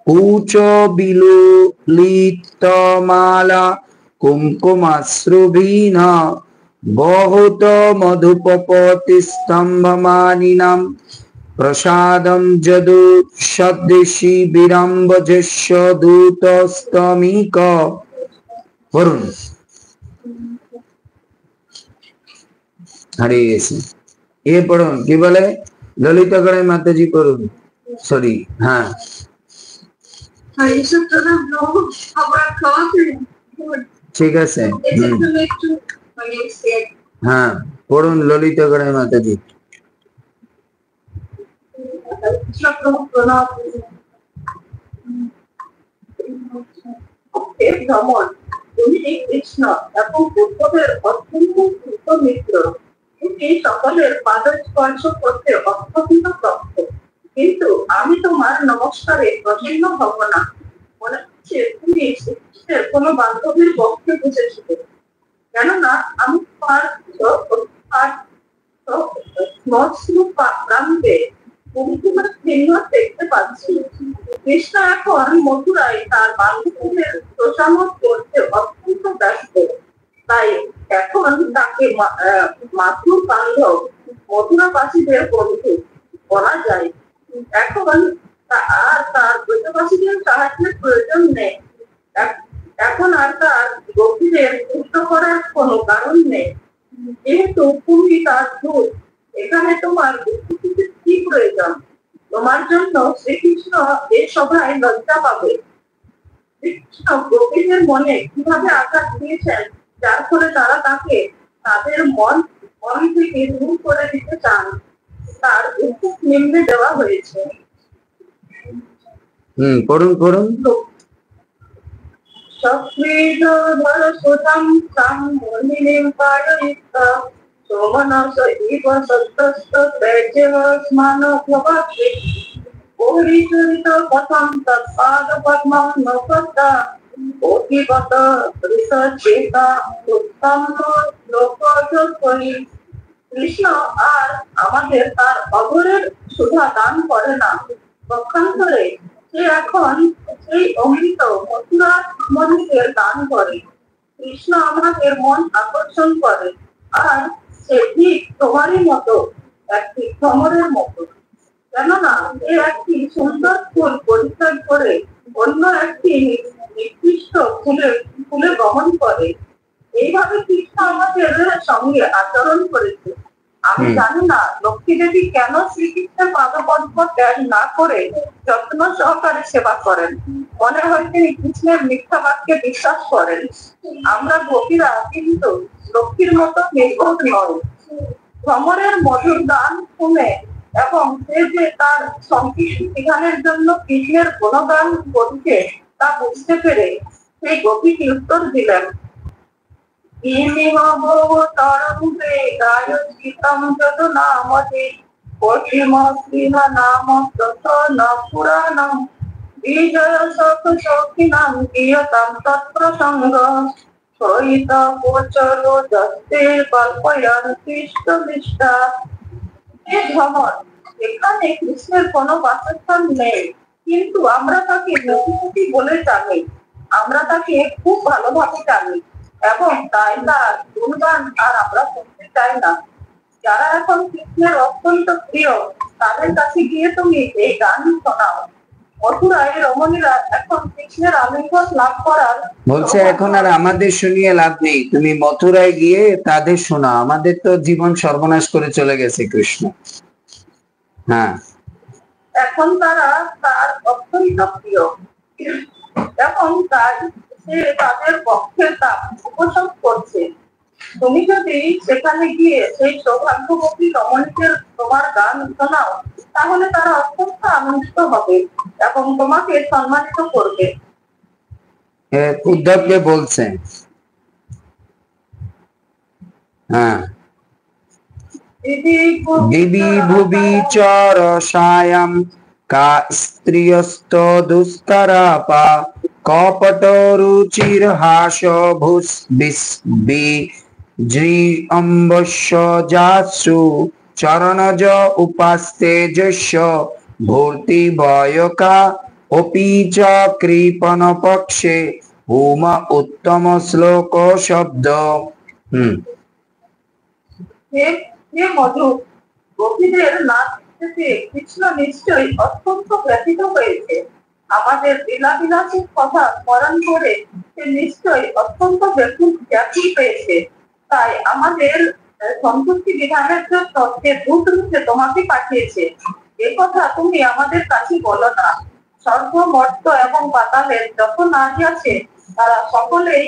কুচ বিলুলিত মালা কুমকুমাশ্রুভীনা বহুত মধুপপতি স্তম্ভমানিনাম প্রসাদম যদু সদৃশি বিরম্বজস্য দূতস্তমিক। পড়ুন। হরে কৃষ্ণ। এ পড়ুন, কি বলে? ললিতা গড়াই মাতাজি পড়ুন। সরি, হ্যাঁ, ঠিক আছে। হ্যাঁ, পড়ুন ললিতা গড়াই মাতাজি। ভ্রমণ, তুমি এই কৃষ্ণ এবং উদ্ধবের অত্যন্ত প্রিয় মিত্র, তুমি সকলের পাদ স্পর্শ করতে অত্যন্ত দক্ষ, কিন্তু আমি তোমার নমস্কারে প্রসন্ন হব না। মনে হচ্ছে তুমি শ্রীকৃষ্ণের কোন বান্ধবীর পক্ষে বুঝেছিলে, কেননা আমি তোমার প্রান্তে দেখতে পাচ্ছি। কৃষ্ণ এখন মথুরায় তার বান্ধবীদের তোষামত করতে অত্যন্ত ব্যস্ত, তাই এখন তাকে মাথুর বান্ধব মথুরাবাসীদের বন্ধু বলা যায়। এখন আর তার ব্রজবাসীদের সাহায্যের প্রয়োজন নেই। এখন আর তার গোপীদের তুষ্ট করার কোনো কারণ নেই, যেহেতু তুমি তার দূত। এখানে তোমার কি প্রয়োজন? তোমার জন্য শ্রীকৃষ্ণ এই সভায় লজ্জা পাবে। শ্রীকৃষ্ণ গোপীদের মনে কিভাবে আঘাত দিয়েছেন, যার ফলে তারা তাকে তাদের মন থেকে দূর করে দিতে চান, তার উত্তর নিম্নে দেওয়া হয়েছে। পড়ুন পড়ুন। সক্রিয় ধর সুধাম সাম মনিম পায়িতা সোমনস ইব সত্তস্ত তেজেহ স্মান ভবাতি পরিচরিত কথম তৎপাদ পদ্মং নপতা অতিগত ঋষচেতা উত্তম লোকযোগী। কৃষ্ণ আর আমাদের তার অঘরের সুধা দান করে না, পক্ষান্তরে সে এখন সেই অমৃত মথুরা মন্দিরের দান করে। কৃষ্ণ আমাদের মন আকর্ষণ করে, আর সে ঠিক তোমারই মতো একটি ভ্রমরের মতো, কেননা সে একটি সুন্দর ফুল পরিত্যাগ করে অন্য একটি নির্দিষ্ট ফুলে গমন করে। এইভাবে কৃষ্ণ আমাদের সঙ্গে আচরণ করেছে। আমি জানি না লক্ষ্মী দেবী কেন শ্রীকৃষ্ণের পাদপদ্ম ত্যাগ না করে যত্ন সহকারে সেবা করেন। মনে হয় তিনি কৃষ্ণের মিথ্যা বাক্যে বিশ্বাস করেন। আমরা গোপীরা কিন্তু লক্ষ্মীর মতো নির্বোধ নয়। ভ্রমরের মধুর গান শুনে এবং সে যে তার সংকীর্ণ বিধানের জন্য কৃষ্ণের গুণগান করছে তা বুঝতে পেরে সেই গোপীকে উত্তর দিলেন, পুরাণম বিজয় সখ সখিনাম গীয়তাম তৎপ্রসঙ্গ সহিত গোচর যস্তে কল্পয়ান কৃষ্ণ নিষ্ঠা। হে ভ্রমর, এখানে কৃষ্ণের কোনো বাসস্থান নেই, কিন্তু আমরা তাকে নতুনটি বলে জানি। আমরা তাকে খুব ভালোভাবে জানি এবং তাই তার গুণগান আর আমরা শুনতে চাই না। যারা এখন কৃষ্ণের অত্যন্ত প্রিয় তাদের কাছে গিয়ে তুমি এই গান শোনাও। মথুরায় রমণীরা এখন কৃষ্ণের আবির্ভাব লাভ করার বলছে এখন আর আমাদের শুনিয়ে লাভ নেই, তুমি মথুরায় গিয়ে তাদের শোনা, আমাদের তো জীবন সর্বনাশ করে চলে গেছে কৃষ্ণ। হ্যাঁ, এখন তারা তার অত্যন্ত প্রিয় এবং তাই সে তাদের পক্ষে তা উপশম করছে। তুমি যদি সেখানে গিয়ে সেই সৌভাগ্যবতী রমণীদের তোমার গান শোনাও তাহলে তারা অত্যন্ত আনন্দিত হবে এবং তোমাকে সম্মানিত করবে। উদ্ধবকে বলছেন। হ্যাঁ, দিবি ভুবি চর সায়াম কা স্ত্রিয়স্ত দুস্তরাপা কপট রুচির হাস ভুস বি জি অম্বস্য যাসু চরণজ উপাস্তে যস্য ভূর্তি বয়কা অপি চ কৃপণ পক্ষে হোম উত্তম শ্লোক শব্দ। হে মধু, গোপীদের নাচ দেখে কৃষ্ণ নিশ্চয়ই অত্যন্ত ব্যথিত হয়েছে। আমাদের লীলাবিলাসের কথা স্মরণ করে সে নিশ্চয়ই অত্যন্ত ব্যাকুল পেয়েছে। তাই আমাদের সন্তুষ্টি বিধানের জন্য সে দূত রূপে তোমাকে পাঠিয়েছে। এ কথা তুমি আমাদের কাছে বলো না। স্বর্গ, মর্ত এবং পাতালের যত নারী আছে তারা সকলেই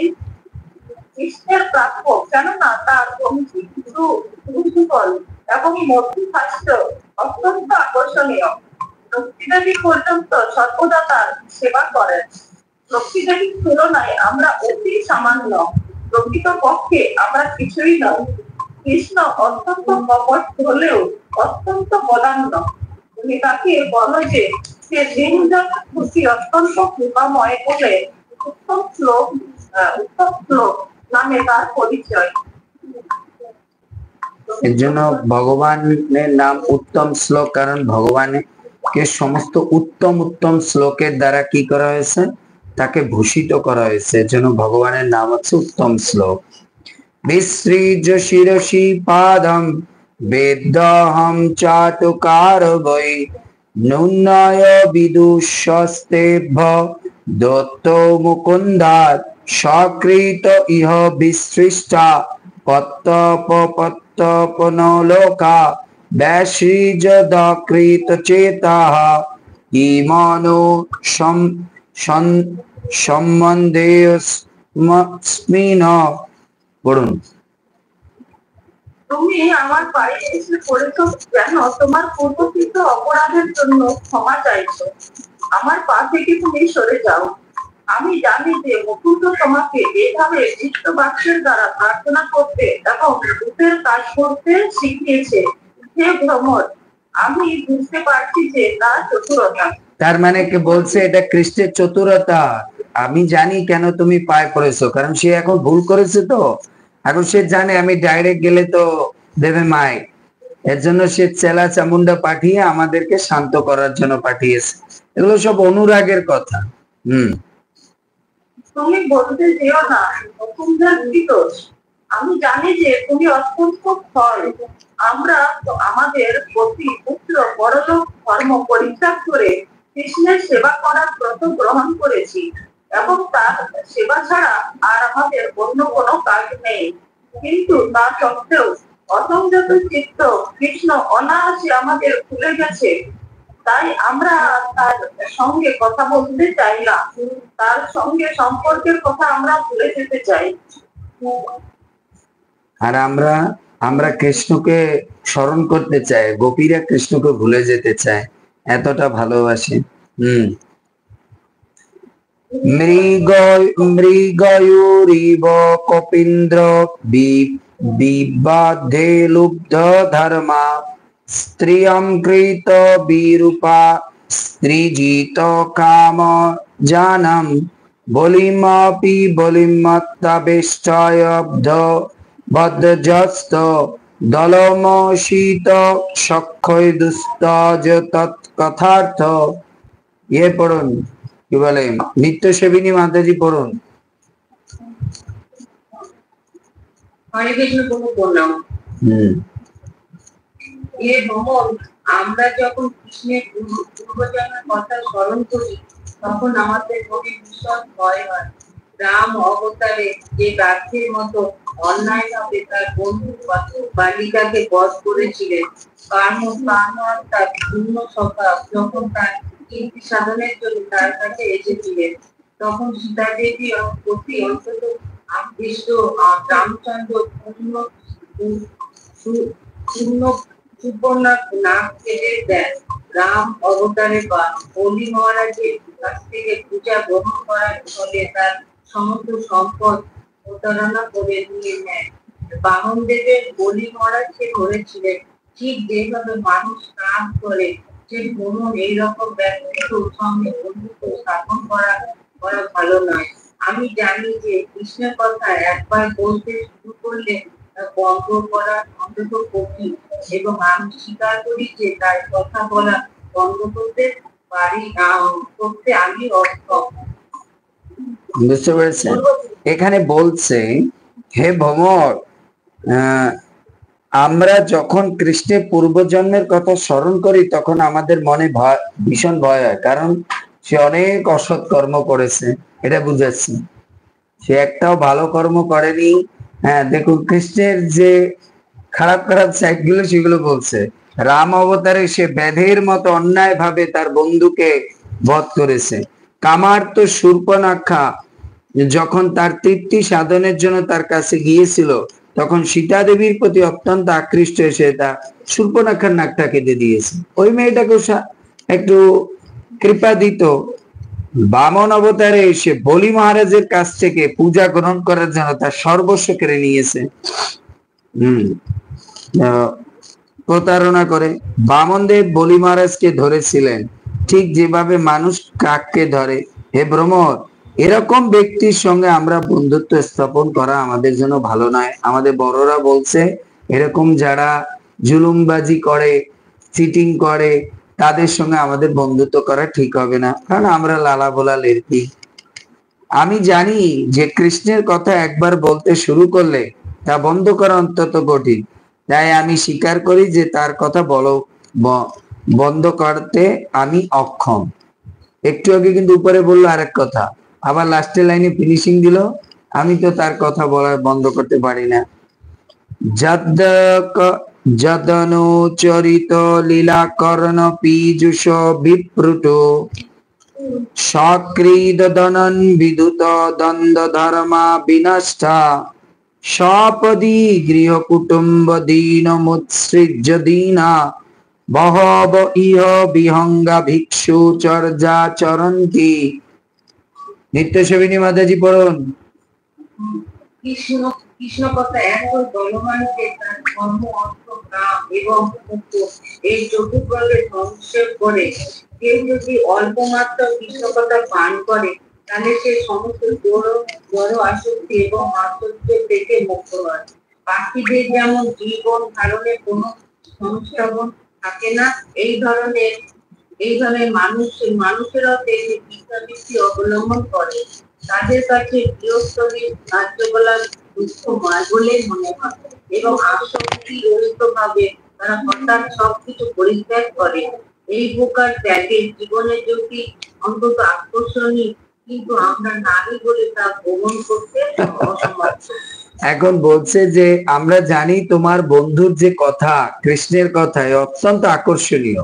কৃষ্ণের প্রাপ্য, কেননা তার বংশী রূপযুগল এবং মধুর হাস্য অত্যন্ত আকর্ষণীয়। লক্ষ্মীদেবী পর্যন্ত সর্বদা তার সেবা করেন। লক্ষ্মীদেবীর তুলনায় আমরা অতি সামান্য, প্রকৃত পক্ষে আমরা কিছুই নয়। কৃষ্ণ অত্যন্ত কপট হলেও অত্যন্ত বদান্য। তুমি তাকে বলো যে সে দিন খুশি অত্যন্ত কৃপাময় বলে উত্তম শ্লোক নামে তার পরিচয়। এর জন্য ভগবানের নাম উত্তম শ্লোক, কারণ ভগবানকে সমস্ত উত্তম উত্তম শ্লোকের দ্বারা কি করা হয়েছে, তাকে ভূষিত করা হয়েছে। এর জন্য ভগবানের নাম হচ্ছে উত্তম শ্লোক। বিসৃজ শিরসি পাদম বেদহম চাটুকার বৈ নুন্নয় বিদুষস্তেভ্য দত্ত মুকুন্দাত সকৃত ইহ বিসৃষ্টা পত্তপনলোকা ব্যাসৃজ দকৃত চেতাঃ ইমনো সম্বন্ধেস্মিন। পড়ুন। তুমি আমার বাড়িতে এসে পড়েছো যেন তোমার পূর্বকৃত অপরাধের জন্য ক্ষমা চাইছো। আমার পা থেকে তুমি সরে যাও। আমি জানি যে মুকুন্দ তোমাকে এইভাবে দৃষ্ট বাক্যের দ্বারা প্রার্থনা করতে এবং রূপের কাজ করতে শিখিয়েছে। হে ভ্রমর, আমি বুঝতে পারছি যে তার চতুরতা। তার মানে কে বলছে এটা কৃষ্ণের চতুরতা। আমি জানি কেন তুমি পায়ে পড়েছো, কারণ সে এখন ভুল করেছে। তো এখন সে জানে আমি ডাইরেক্ট গেলে তো দেবে মাই, এর জন্য সে চেলা চামুন্ডা পাঠিয়ে আমাদেরকে শান্ত করার জন্য পাঠিয়েছে। এগুলো সব অনুরাগের কথা। তুমি বলতে যেও না মুকুন্দের দোষ। আমি জানি যে তুমি অত্যন্ত ফল। আমরা তো আমাদের পতি পুত্র বড়লোক ধর্ম পরিত্যাগ করে কৃষ্ণের সেবা করার ব্রত গ্রহণ করেছি। এবং তার সেবা ছাড়া আর আমাদের অন্য কোনো কাজ নেই। কিন্তু তা সত্ত্বেও অসংযত চিত্ত কৃষ্ণ অনায়াসে আমাদের ভুলে গেছে। তাই আমরা তার সঙ্গে কথা বলতে চাই না, তার সঙ্গে সম্পর্কের কথা আমরা ভুলে যেতে চাই। আর আমরা আমরা কৃষ্ণকে স্মরণ করতে চাই, গোপীরা কৃষ্ণকে ভুলে যেতে চায়, এতটা ভালোবাসে। মৃগয়ুরিব কপীন্দ্র বিবাধে লুব্ধ ধর্মা স্ত্রিয়ং কৃত বিরূপা স্ত্রীজিত কাম জানম বলিমপি বলিমত্তাবেষ্টয়ব্ধ বদ্ধস্ত দলমশীত সক্ষয় দুস্তজ তৎকথার্থ। পড়ুন, কি বলে, নিত্য সেবিনী মাতাজি পড়ুন। হরে কৃষ্ণ প্রভু বললাম, ভ্রমণ, আমরা যখন কৃষ্ণের পূর্বজন্মের কথা স্মরণ করি তখন আমাদের মনে ভীষণ ভয় হয়। রাম অবতারে যে রাজ্যের মতো অন্যায় ভাবে তার বন্ধু বালিকাকে বধ করেছিলেন, তার পূর্ণ স্বভাব যখন তার কীর্তি সাধনের জন্য তার কাছে এসেছিলেন, তখন সীতা দেবী প্রতি অন্তত আকৃষ্ট রামচন্দ্র পূর্ণ সুবর্ণার নাক কেটে দেন। রাম অবতারে বা বলি মহারাজের কাছ থেকে পূজা গ্রহণ করার ফলে তার সমস্ত সম্পদ প্রতারণা করে নিয়ে নেয়। বামন দেবের বলি মহারাজকে ধরেছিলেন। ঠিক যেভাবে মানুষ কাজ করে, যে ভ্রমণ এইরকম ব্যক্তির সঙ্গে বন্ধুত্ব স্থাপন করা ভালো নয়। আমি জানি যে কৃষ্ণের কথা একবার বলতে শুরু করলে বন্ধ করা অন্তত কঠিন, এবং আমি স্বীকার করি যে তার কথা বলা বন্ধ করতে আমি অক্ষম। বুঝতে পেরেছেন? এখানে বলছে, হে ভ্রমর, আমরা যখন কৃষ্ণের পূর্বজন্মের কথা স্মরণ করি তখন আমাদের মনে ভীষণ ভয় হয়, কারণ সে অনেক অসৎ কর্ম করেছে, এটা বুঝাচ্ছি। সে একটাও ভালো কর্ম করেনি। দেখুন কৃষ্ণের যে খারাপ খারাপ সাইড গুলো সেগুলো বলছে। রাম অবতারে সে ব্যাধের মতো অন্যায় ভাবে তার বন্ধুকে বধ করেছে। কামার্ত শূর্পণখা যখন তার তৃপ্তি সাধনের জন্য তার কাছে গিয়েছিল, তখন সীতা দেবীর প্রতি অত্যন্ত আকৃষ্ট এসে তা শূর্পণখার নাকটা কেটে দিয়েছে। ওই মেয়েটাকে একটু কৃপা দিত। বামন অবতারে এসে বলি মহারাজের কাছ থেকে পূজা গ্রহণ করার জন্য তার সর্বস্ব কেড়ে নিয়েছে, প্রতারণা করে। বামন দেব বলি মহারাজকে ধরেছিলেন ঠিক যেভাবে মানুষ কাককে ধরে। হে ভ্রমর, এরকম ব্যক্তির সঙ্গে আমরা বন্ধুত্ব স্থাপন করা আমাদের জন্য ভালো নয়। আমাদের বড়রা বলছে, এরকম যারা জুলুমবাজি করে, চিটিং করে, তাদের সঙ্গে আমাদের বন্ধুত্ব করা ঠিক হবে না, কারণ আমরা লালা বোলা লেরকি। আমি জানি যে কৃষ্ণের কথা একবার বলতে শুরু করলে তা বন্ধ করা অত্যন্ত কঠিন, তাই আমি স্বীকার করি যে তার কথা বন্ধ করতে আমি অক্ষম। একটু আগে কিন্তু উপরে বললো আরেক কথা, আবার লাস্টের লাইনে ফিনিশিং দিল, আমি তো তার কথা বলা বন্ধ করতে পারি না। যদনুচরিত লীলা কর্ণ পীযুষ বিপ্রুট সক্রীদনন বিদুত দ্বন্দ্ব ধর্মা বিনষ্টা সপদী গৃহ কুটুম্ব দীন মুৎসৃজ্য দীনা বহব ইহ বিহঙ্গা ভিক্ষু চর্যা চরন্তি। নিত্য সেবিনী মাতাজি পড়ুন। কৃষ্ণ কথা একবার বলবানকে তার ধর্ম, অর্থ, কাম এবং এই চতুর্বর্গের ধ্বংস করে কেউ যদি অল্প মাত্র কৃষ্ণ কথা পান করে, তাহলে সে সমস্ত জড় আসক্তি এবং আশ্চর্য থেকে মুক্ত হয়। পাখিদের যেমন জীবন ধারণের কোনো সংস্থাপন থাকে না, এই ধরনের মানুষেরাও তেমনি বিদ্যাবৃত্তি অবলম্বন করে। তাদের কাছে গৃহস্থলীর কার্যকলাপ দুঃখময় বলে মনে হয়, এবং আসক্তি রহিত ভাবে তারা হঠাৎ সবকিছু পরিত্যাগ করে। এই প্রকার ত্যাগের জীবনের যদি অন্তত আকর্ষণীয় কিন্তু আমরা নারী বলে তা গ্রহণ করতে অসমর্থ। এখন বলছে যে আমরা জানি তোমার বন্ধুর যে কথা, কৃষ্ণের কথা অত্যন্ত আকর্ষণীয়,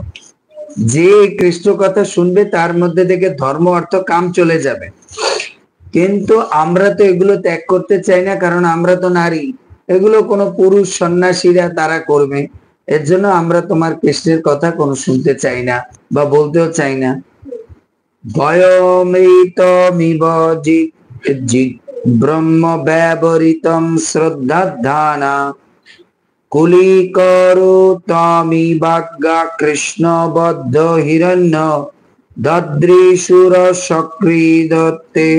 যে কৃষ্ণ কথা শুনবে তার মধ্যে থেকে ধর্ম অর্থ কাম চলে যাবে, কিন্তু আমরা তো এগুলো ত্যাগ করতে চাই না, কারণ আমরা তো নারী। এগুলো কোনো পুরুষ সন্ন্যাসীরা তারা করবে, এর জন্য আমরা তোমার কৃষ্ণের কথা কোনো শুনতে চাই না বা বলতেও চাই না। ভয়মৃতমিব ব্রহ্ম ব্যবহৃতম শ্রদ্ধাধানা কুলীকরোতমি ভাগ্যা কৃষ্ণ বদ্ধ হিরণ্য দদ্রিসুর সক্রীদত্তে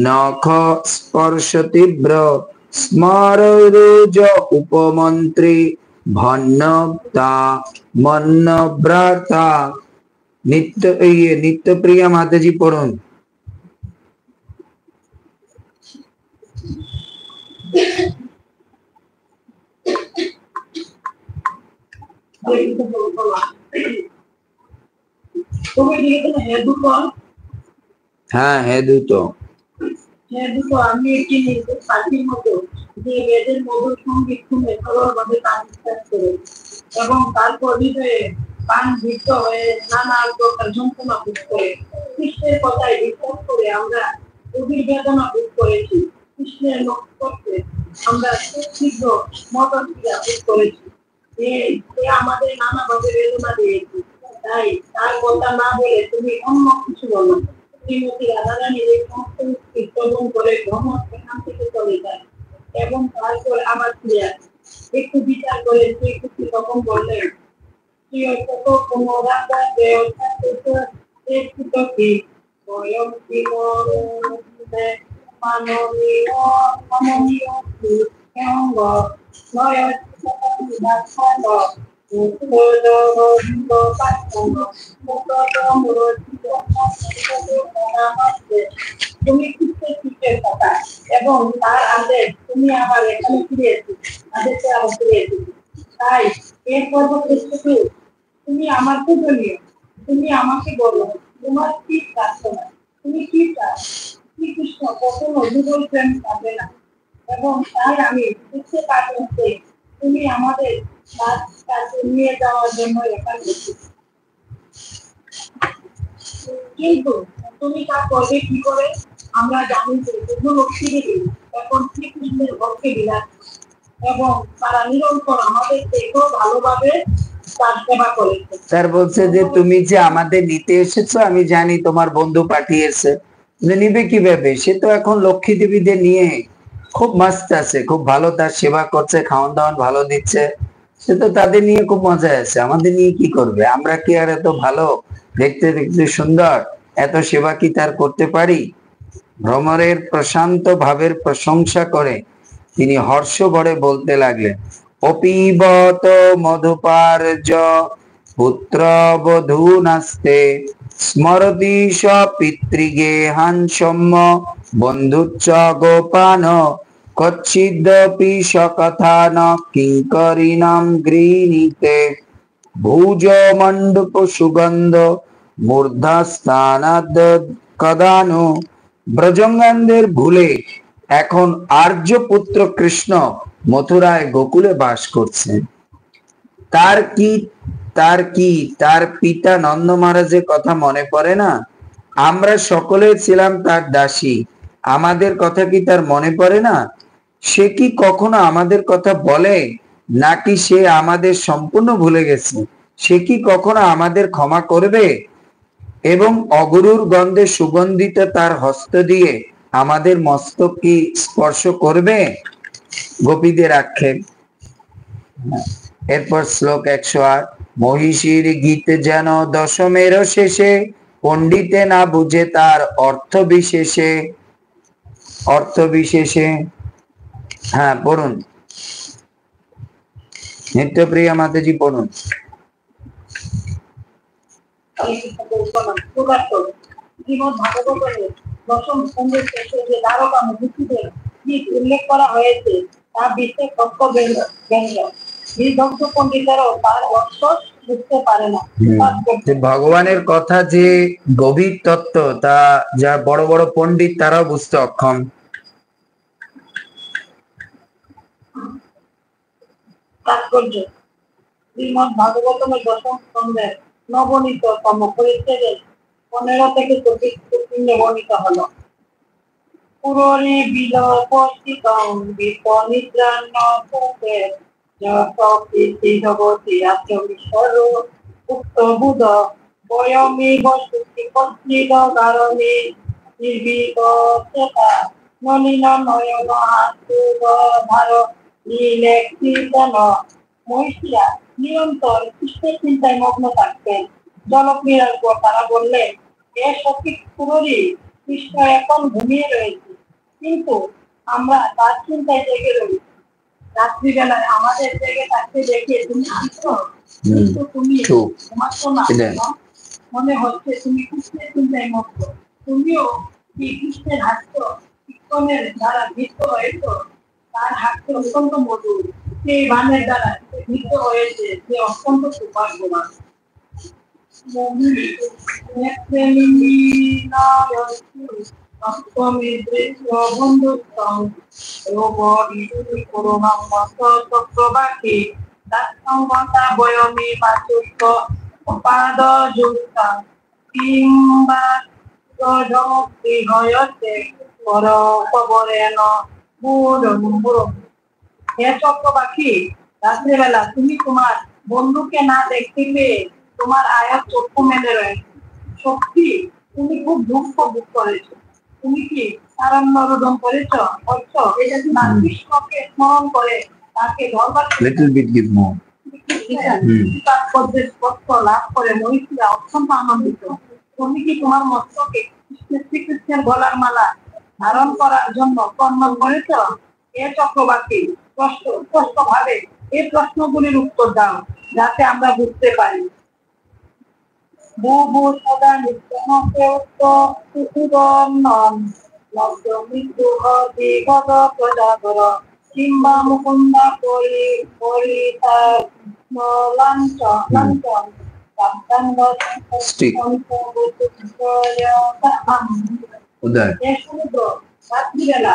নখ স্পর্শ তীব্র স্মরোজ উপমন্ত্রী ভন্নতা মন্নব্রাতা। নিত্যপ্রিয়া মাতাজি পড়ুন। হ্যাঁ হেদু তো আমি একটি নির্দেশ পাখির মতো যে বেদের মধুর সঙ্গীত শুনে সরলভাবে কান বিশ্বাস করে এবং তারপর হৃদয়ে প্রাণ ভীত হয়ে নানা প্রকার যন্ত্রণা ভোগ করে কৃষ্ণের কথায় বিশ্বাস করে আমরা গভীর বেদনা ভোগ করেছি। কৃষ্ণের নক্ষত্রে আমরা শীঘ্র মদন ক্রিয়া ভোগ করেছি। আমাদের নানাভাবে বেদনা দিয়েছি, তাই তার কথা না বলে তুমি অন্য কিছু বলো। শ্রীমতী রাধারানীর এই সমস্ত শ্রবণ করে ভ্রম সেখান থেকে চলে যায় এবং তারপর আবার ফিরে আসে। একটু বিচার করে শ্রীকৃষ্ণ তখন বললেন, তুমি কৃষ্ণের কথা এবং তার আদেশ তুমি আবার এখানে ফিরে এসেছো, আদেশে আবার ফিরে এসেছো। তাই এর পর্বতে তুমি আমার পূজনীয়, তুমি আমাকে বলো তোমার কি প্রার্থনা, তুমি কি চাও। শ্রীকৃষ্ণ কখনো যুগল প্রেম পাবে না এবং তাই আমি বুঝতে পারছি তুমি আমাদের তার কাছে নিয়ে যাওয়ার জন্য এখানে এসেছো। কিন্তু তুমি তা করবে কি করে? আমরা জানি যে লক্ষ্মী এখন শ্রীকৃষ্ণের ভক্তি বিলাস এবং তারা নিরন্তর আমাদের থেকেও ভালোভাবে তার সেবা করেছে। স্যার বলছে যে তুমি যে আমাদের নিতে এসেছো, আমি জানি তোমার বন্ধু পাঠিয়েছে, নিবে কিভাবে? সে তো এখন লক্ষ্মী দেবীদের নিয়ে খুব মস্ত আছে, খুব ভালো তার সেবা করছে, খাওয়ান দাওয়ান ভালো দিচ্ছে, সে তো তাদের নিয়ে খুব মজায় আছে। আমাদের নিয়ে কি করবে? আমরা কি আর এত ভালো দেখতে দেখতে সুন্দর, এত সেবা কি তার করতে পারি? ভ্রমরের প্রশান্ত ভাবের প্রশংসা করে তিনি হর্ষ ভরে বলতে লাগলেন, অপিবত মধুপার্য পুত্র বধূ নাস্তে স্মরতি স পিতৃগেহান সম্য বন্ধুচ্চ গোপান কচ্ছিদপি সকথা ন কিঙ্করিণাম গৃহীতে ভুজ মণ্ডপ সুগন্ধ মূর্ধাস্থানাদ কদানু। ব্রজঙ্গানদের ভুলে এখন আর্য পুত্র কৃষ্ণ মথুরায় গোকুলে বাস করছে। তার পিতা নন্দ মহারাজের কথা মনে পড়ে না? আমরা সকলে ছিলাম তার দাসী, আমাদের কথা কি তার মনে পড়ে না? সে কি কখনো আমাদের কথা বলে, নাকি সে আমাদের সম্পূর্ণ ভুলে গেছে? সে কি কখনো আমাদের ক্ষমা করবে এবং অগুরুর গন্ধে সুগন্ধিত তার হস্ত দিয়ে আমাদের মস্তক কি স্পর্শ করবে? গোপীদের আক্ষেপ। এরপর শ্লোক 108, মহিষীর গীত যেন দশমের শেষে পণ্ডিতে না বুঝে তার অর্থ বিশেষে। হ্যাঁ পড়ুন, নিত্যপ্রিয়া মাতাজি পড়ুন। দশম স্কন্ধের শেষে যে দ্বারকা মুক্তিদের উল্লেখ করা হয়েছে তা বিশ্বের তত্ত্ব ব্যঞ্জক। বিদগ্ধ পণ্ডিতেরাও তার অর্থ বুঝতে পারে না। যে ভগবানের কথা যে গভীর তত্ত্ব তা যা বড় বড় পণ্ডিত তারাও বুঝতে অক্ষম। তাৎপর্য শ্রীমদ ভাগবতমের দশম স্কন্ধের নবনীততম পরিচ্ছেদের 15 থেকে 24 বর্ণিত হলো। পুররি বিলপস্থিতং বিপনিদ্রান্ন সুখে যৎকীর্তি জগতি আত্মবিশ্বর উক্ত বুধ বয়মেব সুখীপত্নীর কারণে নির্বিকতা নলিন নয়ন হাসুর ধার নীলেক্ষিতন মহিষীরা নিরন্তর কৃষ্ণের চিন্তায় মগ্ন থাকতেন। জলক্রীড়ার পর তারা বললেন, এ সঠিক পুরোরই কৃষ্ণ এখন ঘুমিয়ে রয়েছে, কিন্তু আমরা তার চিন্তায় জেগে রয়েছি। রাত্রিবেলায় আমাদের জেগে থাকতে দেখে তুমি আসছো, কিন্তু তুমি ঘুমাচ্ছ না। মনে হচ্ছে তুমি কৃষ্ণের চিন্তায় মগ্ন। তুমিও কি কৃষ্ণের হাস্য কীর্তনের দ্বারা ভীত হয়েছ? তার হাস্য অত্যন্ত মধুর, সেই বানের দ্বারা ভীত হয়েছে, যে অত্যন্ত সৌভাগ্যবান। চক্রবাকী বয়মী পাচুষ্ট পাদ যুক্তা কিংবা হয়েছে পর কবরেন হে চক্রবাকী, রাত্রিবেলা তুমি তোমার বন্ধুকে না দেখতে পেয়ে তোমার আয়াত চক্ষু মেলে রয়েছে। সত্যি তুমি খুব দুঃখ ভোগ করেছ। তুমি কি তারণ্য রোদন করেছ? কৃষ্ণকে স্মরণ করে তাকে ধরবার লাভ করে মহিষীরা অত্যন্ত আনন্দিত। তুমি কি তোমার মস্তকে শ্রীকৃষ্ণের গলার মালা ধারণ করার জন্য কর্মণ করেছ? এ চক্রবাকী, স্পষ্ট ভাবে এই প্রশ্নগুলির উত্তর দাও, যাতে আমরা বুঝতে পারি। বহু সদা নিত্যমকে মৃত্যু বিগত প্রজাগর কিংবা মুকুন্দা লাঞ্ছন রাত্রিবেলা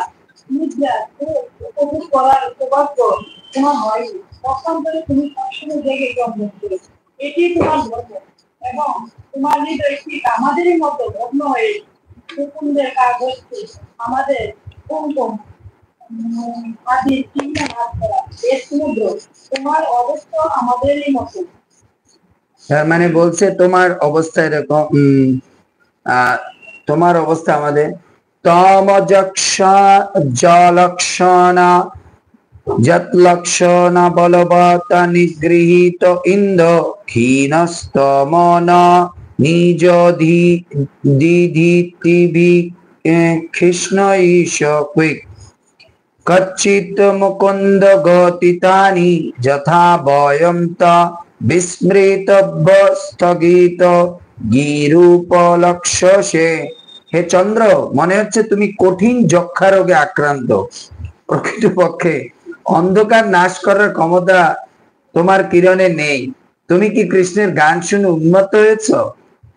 উপভোগ করার সৌভাগ্য তোমার হয়নি। পক্ষান্তরে তুমি সবসময় জেগে জন্ম করেছ, এটি তোমার ধর্ম, এবং তোমার হৃদয় ঠিক আমাদেরই মতো ভগ্ন হয়ে মুকুন্দের কাজ হচ্ছে আমাদের কুমকুম আদি চিহ্ন নাশ করা। এ সমুদ্র তোমার অবস্থা আমাদেরই মতো। মানে বলছে তোমার অবস্থা এরকম, তোমার অবস্থা আমাদের। জলক্ষণা যৎলক্ষণ বলবত নিগৃহীত ইন্দ ক্ষীণস্তমন নিজ দিধিতিভি কৃষ্ণ ঈশ ক্বিক কচ্চিৎ মুকুন্দ গতিতানি যথা বয়ন্ত বিস্মৃতব্য স্থগিত গিরূপলক্ষসে। হে চন্দ্র, মনে হচ্ছে তুমি কঠিন যক্ষা রোগে আক্রান্ত। প্রকৃতপক্ষে অন্ধকার নাশ করার ক্ষমতা তোমার কিরণে নেই। তুমি কি কৃষ্ণের গান শুনে উন্মত্ত হয়েছ?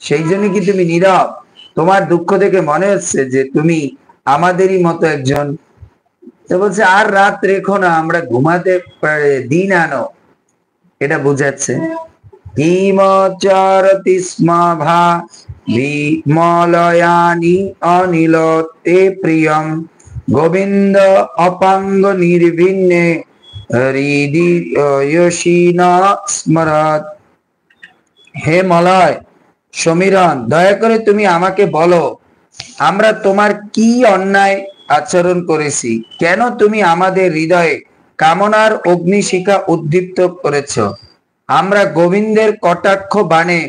সেই জন্য কি তুমি নীরব? তোমার দুঃখ দেখে মনে হচ্ছে যে তুমি আমাদেরই মতো একজন। তো বলছে, আর রাত রেখো না, আমরা ঘুমাতে পারে, দিন আনো। এটা বুঝাচ্ছে। কিমচরতি স্ম ভা বিমলয়ানি অনিল তে প্রিয়ম গোবিন্দ অপাঙ্গ নির্বিন্নে হৃদি যশিনা স্মরৎ। হে মলয় সমীরণ, দয়া করে তুমি আমাকে বলো, আমরা তোমার কি অন্যায় আচরণ করেছি? কেন তুমি আমাদের হৃদয়ে কামনার অগ্নিশিখা উদ্দীপ্ত করেছ? আমরা গোবিন্দের কটাক্ষ বাণে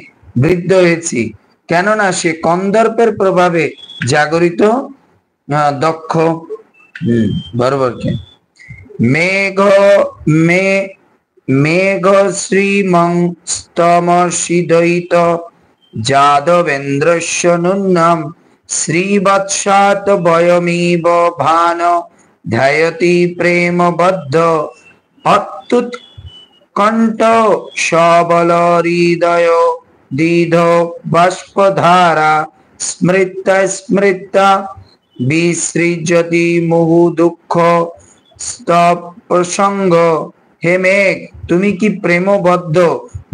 বৃদ্ধ হয়েছি, কেননা সে কন্দর্পের প্রভাবে জাগরিত দক্ষ। বরাবরকে মেঘ শ্রীমস্তমশিদয়িত যাদবেন্দ্রস্য নুন্নম শ্রীবৎসাত বয়মিব ভান ধ্যায়তি প্রেমবদ্ধ কণ্ঠ সবল হৃদয় দীধ বাষ্পধারা স্মৃতা স্মৃতা বিসৃজতি মুহু দুঃখ স্তব প্রসঙ্গ। হে মেঘ, তুমি কি প্রেমবদ্ধ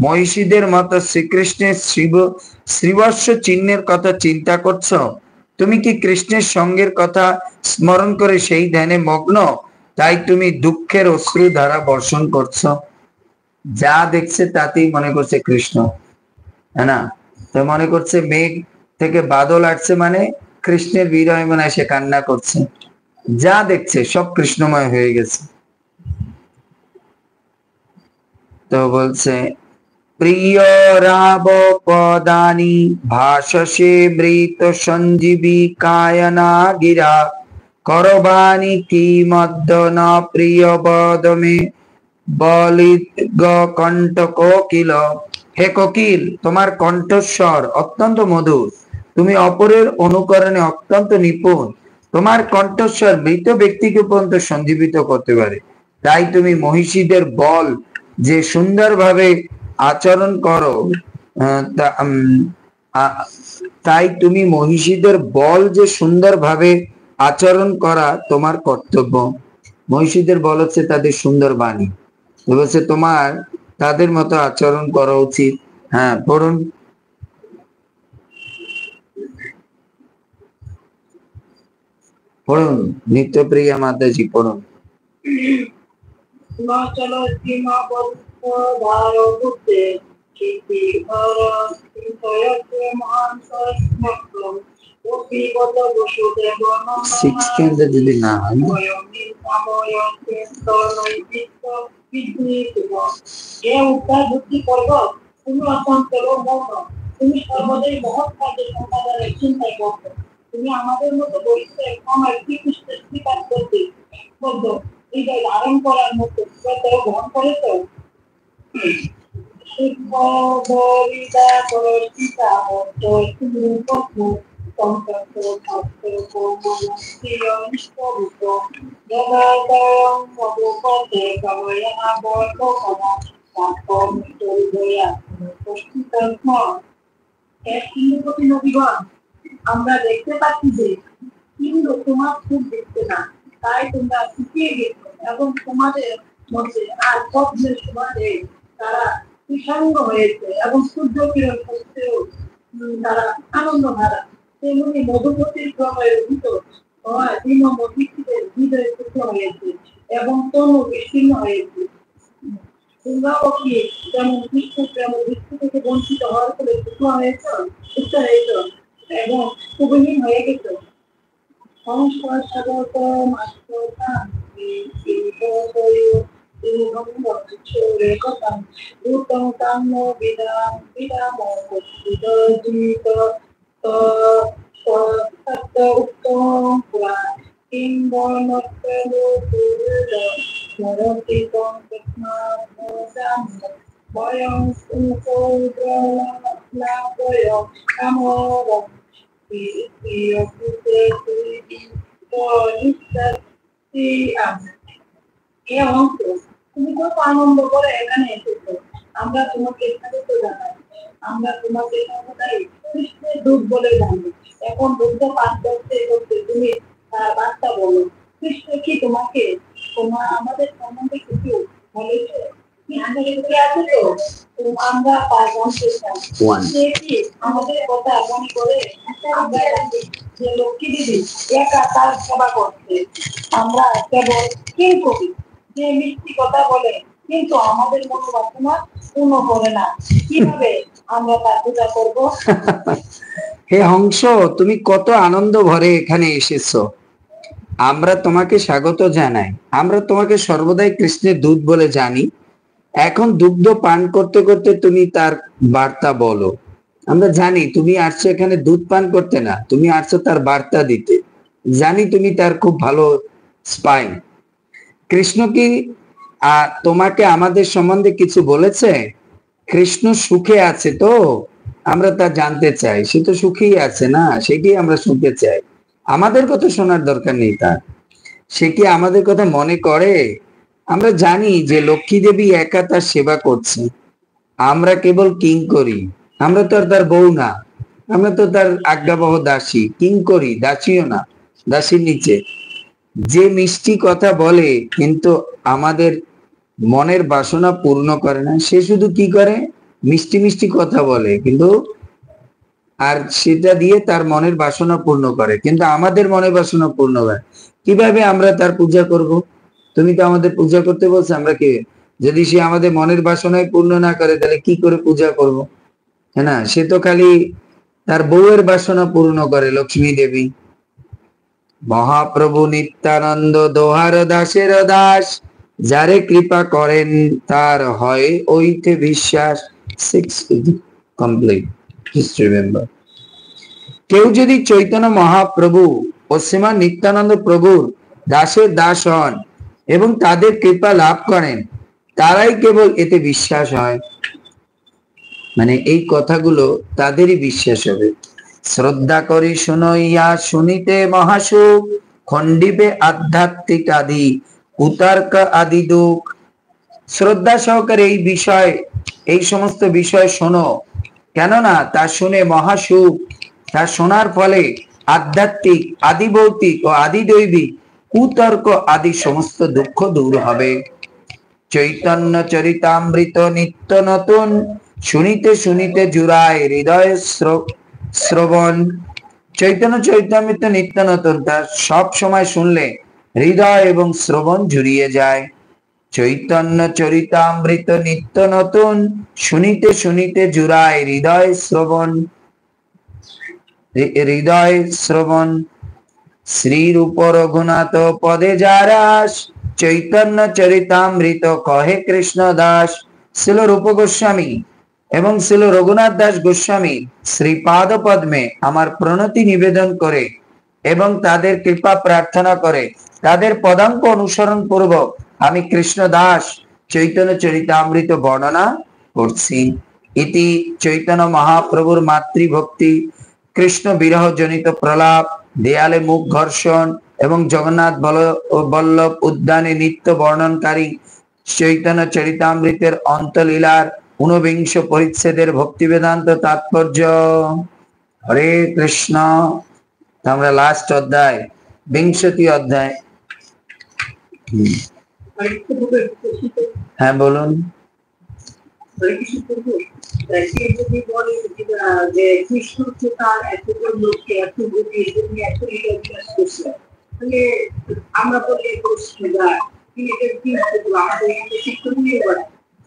মহিষীদের মতো শ্রীকৃষ্ণের শ্রীবৎস চিহ্নের কথা চিন্তা করছো? তুমি কি কৃষ্ণের সঙ্গের কথা স্মরণ করে সেই ধ্যানে মগ্ন, তাই তুমি দুঃখের অশ্রু ধারা বর্ষণ করছো? যা দেখছে তাতেই মনে করছে কৃষ্ণ, হ্যাঁ না? তো মনে করছে মেঘ থেকে বাদল আসছে মানে কৃষ্ণের বিরহে মনে হয় সে কান্না করছে। যা দেখছে সব কৃষ্ণময় হয়ে গেছে। তো বলছে প্রিয় রাব পদানি ভাষসে মৃত সঞ্জীবী কায়না গিরা করবাণী কি মধ্য না প্রিয় বদমে বলিত কণ্ঠ কোকিল। হে কোকিল, তোমার কণ্ঠস্বর অত্যন্ত মধুর, তুমি অপরের অনুকরণে অত্যন্ত নিপুণ। তোমার কণ্ঠস্বর মৃত ব্যক্তিকে পর্যন্ত সঞ্জীবিত করতে পারে। তাই তুমি মহিষীদের বল যে সুন্দরভাবে আচরণ করো, তাই তুমি মহিষীদের বল যে সুন্দরভাবে আচরণ করা তোমার কর্তব্য। মহিষীদের বল হচ্ছে তাদের সুন্দর বাণী, বলছে তোমার তাদের মতো আচরণ করা উচিত। হ্যাঁ, পড়ুন। পড়ুন, নিত্যপ্রিয়া মাতাজি পড়ুন। হিমাচল সীমাবদ্ধ ভারতে কীর্তি ভারত চিন্তয়তে মহান সস্মগ্ন অপিবত বসুদেব সিক্স কেন্দ্রে যদি না হয় না, হে উদ্ধার বুদ্ধি পর্বত, তুমি অচঞ্চল ও মৌন, তুমি সর্বদাই মহৎ কাজে সম্পাদনের চিন্তায় করত। তুমি আমাদের মতো বৈশ্বিক সময় শ্রীকৃষ্ণের স্বীকার করতে বদ্ধ হৃদয় ধারণ করার মতো গ্রহণ করেছ। আমরা দেখতে পাচ্ছি যে কিন্তু তোমার খুব দেখতে না, তাই তোমরা শুকিয়ে গেছো এবং তোমাদের মধ্যে আর পথের সমাজে তারা সুসঙ্গ হয়েছে এবং সূর্য কিরণ করতেও তারা আনন্দ হারা। তেমনি মধুমতির ক্রমের ভিতর দিন মধুদের হৃদয় সুস্থ হয়েছে এবং তনু বিচ্ছিন্ন হয়েছে। তোমরাও কি যেমন কৃষ্ণ প্রেম দৃষ্টি থেকে বঞ্চিত হওয়ার ফলে সুস্থ হয়েছ, সুস্থ হয়েছ এবং কুবহীন হয়ে গেছ। সংস্কার স্বাগত মাস্টার তুমি খুব আনন্দ করে এখানে এসেছো, আমরা তোমাকে স্বাগত জানাই। আমরা তোমাকে সর্বদাই কৃষ্ণের দুধ বলে জানি। এখন দুগ্ধ পান করতে করতে তুমি তার বার্তা বলো। কৃষ্ণ কি তোমাকে আমাদের সম্বন্ধে কিছু বলেছে? আমরা আমাদের কথা মনে করে আমরা যে লক্ষ্মী দিদি একা তার সেবা করছে। আমরা কেবল কেউ করি যে মিষ্টি কথা বলে কিন্তু আমাদের মনোবাসনা পূর্ণ করে না, কিভাবে আমরা তার পূজা করবো? হে হংস, তুমি কত আনন্দ ভরে এখানে এসেছো, আমরা তোমাকে স্বাগত জানাই। আমরা তোমাকে সর্বদাই কৃষ্ণের দুধ বলে জানি। এখন দুগ্ধ পান করতে করতে তুমি তার বার্তা বলো। আমরা জানি তুমি আসছো এখানে দুধ পান করতে না, তুমি আসছো তার বার্তা দিতে। জানি তুমি তার খুব ভালো স্পাই। কৃষ্ণ কি তোমাকে আমাদের সম্বন্ধে কিছু বলেছে? কৃষ্ণ সুখে আছে তো আমরা তা জানতে চাই। সে তো সুখেই আছে না, সেটি আমরা শুনতে চাই। আমাদের কথা শোনার দরকার নেই তার। সে কি আমাদের কথা মনে করে? আমরা জানি যে লক্ষ্মী দেবী একা তার সেবা করছে, আমরা কেবল কিং করি। আমরা তো আর তার বউ না, আমরা তো তার আজ্ঞাবহ দাসী, কিং করি, দাসীও না, দাসীর নিচে। যে মিষ্টি কথা বলে কিন্তু আমাদের মনের বাসনা পূর্ণ করে না, সে শুধু কি করে, মিষ্টি মিষ্টি কথা বলে কিন্তু, আর সেটা দিয়ে তার মনের বাসনা পূর্ণ করে, কিন্তু আমাদের মনের বাসনা পূর্ণ করে। কিভাবে আমরা তার পূজা করব? তুমি তো আমাদের পূজা করতে বলছো, আমরা কি, যদি সে আমাদের মনের বাসনায় পূর্ণ না করে তাহলে কি করে পূজা করব? হ্যাঁ না, সে তো খালি তার বউয়ের বাসনা পূর্ণ করে, লক্ষ্মী দেবী। মহাপ্রভু নিত্যানন্দ দোহার দাসের দাস, যারে কৃপা করেন তার হয় ওইতে বিশ্বাস। 6 কমপ্লিট, জাস্ট রিমেম্বার। কেউ যদি চৈতন্য মহাপ্রভু ও শ্রীমান নিত্যানন্দ প্রভুর দাসের দাস হন এবং তাদের কৃপা লাভ করেন, তারাই কেবল এতে বিশ্বাস হয়। মানে এই কথাগুলো তাদেরই বিশ্বাস হবে। শ্রদ্ধা করি শুনইয়া শুনিতে মহাসুখ, খণ্ডিবে আধ্যাত্মিক আদি কুতর্ক আদি দুঃখ। শ্রদ্ধা সহকারে এই বিষয়, এই সমস্ত বিষয় শোনো, কেননা তা শুনে মহাসুখ, তা শোনার ফলে আধ্যাত্মিক, আদি ভৌতিক ও আদি দৈবিক কুতর্ক আদি সমস্ত দুঃখ দূর হবে। চৈতন্য চরিতামৃত নিত্য নতুন, শুনিতে শুনিতে জুড়ায় হৃদয় শ্রবণ। চৈতন্য চরিতামৃত নিত্য নতুন, তার সব সময় শুনলে হৃদয় এবং শ্রবণ জুড়িয়ে যায়। চৈতন্য চরিতামৃত নিত্য নতুন, শুনিতে শুনিতে জুড়ায় হৃদয় শ্রবণ, হৃদয় শ্রবণ। শ্রীরূপ রঘুনাথ পদে যারাস, চৈতন্য চরিতামৃত কহে কৃষ্ণ দাস। শিল রূপ গোস্বামী এবং শিল রঘুনাথ দাস গোস্বামী শ্রীপাদ পদ্মে আমার প্রণতি নিবেদন করে এবং তাদের কৃপা প্রার্থনা করে, তাদের পদাঙ্ক অনুসরণ পূর্বক আমি কৃষ্ণ দাস চৈতন্য চরিতামৃত বর্ণনা করছি। ইতি চৈতন্য মহাপ্রভুর মাতৃভক্তি, কৃষ্ণ বিরহ জনিত প্রলাপ, দেয়ালে মুখ ঘর্ষণ এবং জগন্নাথ বল্লভ উদ্যানে নিত্য বর্ণনকারী চৈতন্য চরিতামৃতের অন্তলীলার ঊনবিংশ পরিচ্ছেদের ভক্তি বেদান্ত তাৎপর্য। হরে কৃষ্ণ। আমরা লাস্ট অধ্যায়, বিংশতি অধ্যায়। হ্যাঁ বলুন। যদি বলে যে কৃষ্ণ হচ্ছে তার এতগুলো লোককে এত বুদ্ধি এত বিশ্বাস করছে, তাহলে আমরা বলি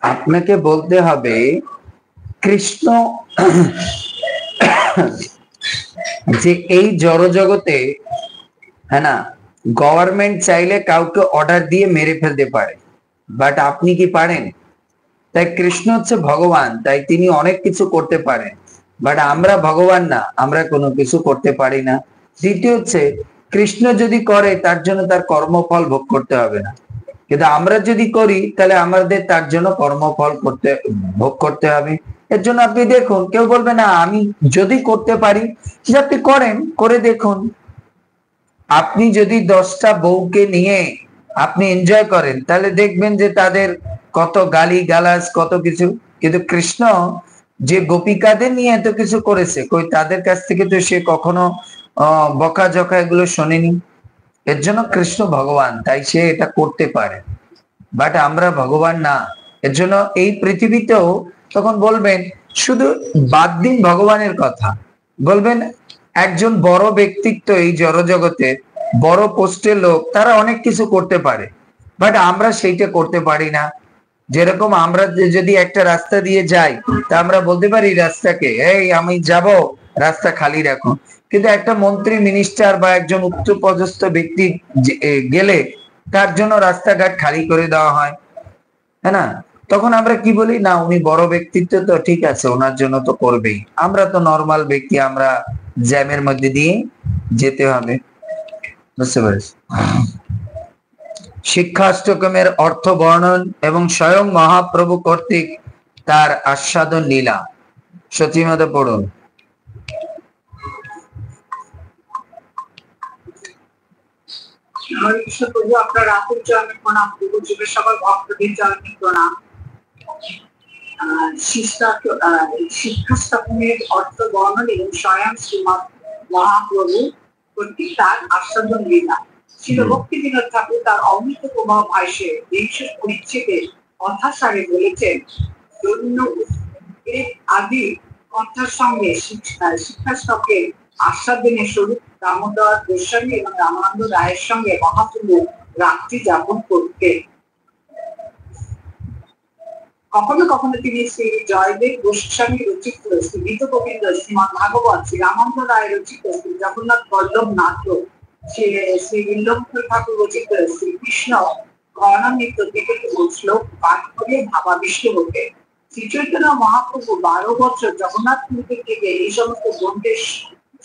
আপনাকে বলতে হবে কৃষ্ণ যে এই জড় জগতে, হ্যাঁ না, গভর্নমেন্ট চাইলে কাউকে অর্ডার দিয়ে মেরে ফেলতে পারে, বাট আপনি কি পারেন? তাই কৃষ্ণ হচ্ছে ভগবান, তাই তিনি অনেক কিছু করতে পারেন, বাট আমরা ভগবান না, আমরা কোনো কিছু করতে পারি না। দ্বিতীয় হচ্ছে কৃষ্ণ যদি করে তার জন্য তার কর্মফল ভোগ করতে হবে না, কিন্তু আমরা যদি করি তাহলে আমাদের তার জন্য কর্মফল ভোগ করতে হবে। এর জন্য আপনি দেখুন, কেউ বলবে না আমি যদি করতে পারি, যে আপনি করেন, করে দেখুন। আপনি যদি 10টা বউকে নিয়ে আপনি এনজয় করেন তাহলে দেখবেন যে তাদের কত গালি গালাজ, কত কিছু, কিন্তু কৃষ্ণ যে গোপিকাদের নিয়ে এত কিছু করেছে, কই তাদের কাছ থেকে তো সে কখনো বকাঝকা এগুলো শোনেনি। এর জন্য কৃষ্ণ ভগবান, তাই সে এটা করতে পারে, বাট আমরা ভগবান না। এর জন্য এই পৃথিবীতেও তখন বলবেন, শুধু বাদ দিন ভগবানের কথা, বলবেন একজন বড় ব্যক্তিত্ব এই জড়জগতে, বড় পোস্টের লোক, তারা অনেক কিছু করতে পারে, বাট আমরা সেইটা করতে পারি না। যেরকম আমরা যদি একটা রাস্তা দিয়ে যাই তা আমরা বলতে পারি রাস্তাকে, এই আমি যাব, রাস্তা খালি রাখো, কিন্তু একটা মন্ত্রী, মিনিস্টার বা একজন উচ্চপদস্থ ব্যক্তি গেলে তার জন্য রাস্তাঘাট খালি করে দেওয়া হয়, হ্যাঁ না? তখন আমরা কি বলি, না উনি বড় ব্যক্তিত্ব তো ঠিক আছে, ওনার জন্য তো করবেই, আমরা তো নর্মাল ব্যক্তি, আমরা জ্যামের মধ্যে দিয়ে যেতে হবে। বুঝতে পারিস? শিক্ষাষ্টকমের অর্থ বর্ণন এবং স্বয়ং মহাপ্রভু কর্তৃক তার আস্বাদন লীলা। সচিমতে পড়ুন। হরে কৃষ্ণ প্রভু, আপনার রাতুল চরণে প্রণাম, প্রভু যুগের সকল ভক্তদের চরণে প্রণাম। শিক্ষা স্থাপনের অর্থ বর্ণন এবং স্বয়ং শ্রীমৎ মহাপ্রভু কর্তৃক তার আস্বাদন লীলা। শিল ভক্তি বিনোদ ঠাকুর তার অমৃত প্রবাহ ভাষ্যে বিংশ পরিচ্ছেদে কথাসারে বলেছেন, আদি কথার সঙ্গে শিক্ষা স্তকের আস্বাদনের স্বরূপ দামোদর গোস্বামী এবং রামানন্দ রায়ের সঙ্গে মহাপ্রভু রাত্রি যাপন করতেন। কখনো কখনো তিনি শ্রী জয়দেব গোস্বামী রচিত শ্রী গীত গোবিন্দ, শ্রীমদ ভাগবত, শ্রী রামানন্দ রায় রচিত শ্রী জগন্নাথ বল্লভ নাট্য, শ্রী বিল্লভূষণ ঠাকুর রচিত শ্রীকৃষ্ণ গণনৃত্য থেকে শ্লোক পাঠ করে ভাবাবিষ্ট হতেন। শ্রী চৈতন্য মহাপ্রভু 12 বছর জগন্নাথ পুরীতে থেকে এই সমস্ত গ্রন্থের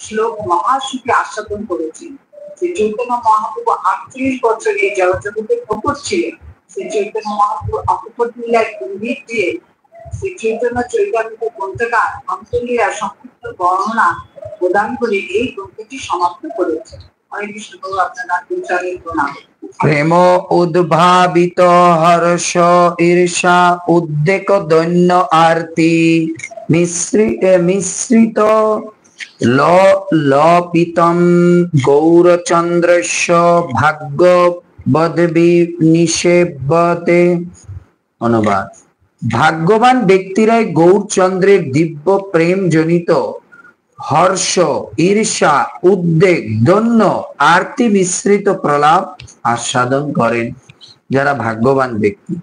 শ্লোক মহাসুখে আস্বাদন করেছেন। শ্রী চৈতন্য মহাপ্রভু 38 বছর এই জগৎজগতে প্রকট ছিলেন। শ্রী চৈতন্য মহাপ্রভু অকপট লীলায় ইঙ্গিত দিয়ে শ্রী চৈতন্য চৈতন্য গ্রন্থকার অন্তলীলা সংক্ষিপ্ত বর্ণনা প্রদান করে এই গ্রন্থটি সমাপ্ত করেছেন। হরে কৃষ্ণ প্রভু, আপনার আত্মচারী প্রণাম। প্রেম উদ্ভাবিত হর্ষ ঈর্ষা উদ্বেগ দৈন্য আরতি মিশ্রিত লপিতম গৌরচন্দ্রস্য ভাগ্যবদ্বি নিষেবতে। অনুবাদ: ভাগ্যবান ব্যক্তিরাই গৌরচন্দ্রের দিব্য প্রেম জনিত হর্ষ, ঈর্ষা, উদ্বেগ, দৈন্য, আরতি মিশ্রিত প্রলাপ আস্বাদন করেন। যারা ভাগ্যবান ব্যক্তি।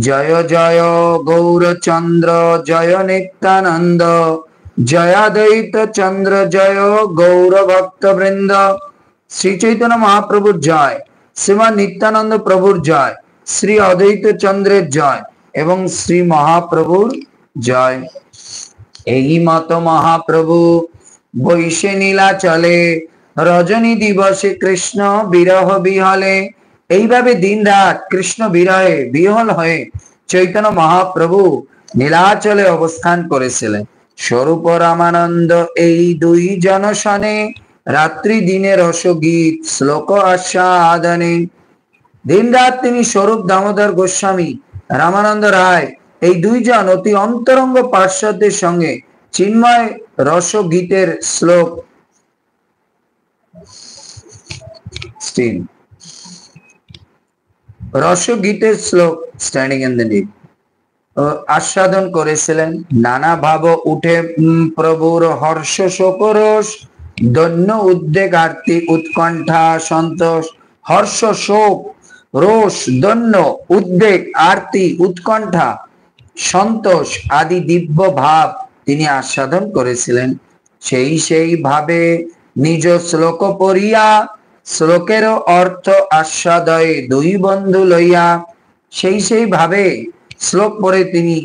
জয় জয় গৌরচন্দ্র, জয় নিত্যানন্দ, জয়াদ্বৈত চন্দ্র, জয় গৌর ভক্ত বৃন্দ। শ্রী চৈতন্য মহাপ্রভুর জয়, শ্রীমান নিত্যানন্দ প্রভুর জয়, শ্রী অদ্বৈত চন্দ্রের জয় এবং শ্রী মহাপ্রভুর জয়। এই মত মহাপ্রভু বৈশে নীলাচলে, রজনী দিবসে কৃষ্ণ বিরহ বিহলে। এইভাবে দিন রাত কৃষ্ণ বিরহে বিহল হয়ে চৈতন্য মহাপ্রভু নীলাচলে অবস্থান করেছিলেন। স্বরূপ রামানন্দ এই দুই জনসনে, রাত্রি দিনে রসগীত শ্লোক আস্বাদনে। দিন রাত তিনি স্বরূপ দামোদর গোস্বামী, রামানন্দ রায় এই দুইজন অতি অন্তরঙ্গ পার্শ্বদের সঙ্গে চিন্ময় রসগীতের শ্লোক স্ট্যান্ডিং ইন দ্য নিড আস্বাদন করেছিলেন। নানা ভাব উঠে প্রভুর হর্ষ শোকরস, দৈন্য উদ্বেগ আরতি উৎকণ্ঠা সন্তোষ। হর্ষ, শোক, রোষ, দৈন্য, উদ্বেগ, আরতি, উৎকণ্ঠা, সন্তোষ আদি দিব্য ভাব তিনি আস্বাদন করেছিলেন। সেই ভাবে নিজ শ্লোক পড়িয়া শ্লোকের অর্থ আস্বাদয়ে দুই বন্ধু লইয়া, সেই ভাবে শ্লোক পড়ে তিনি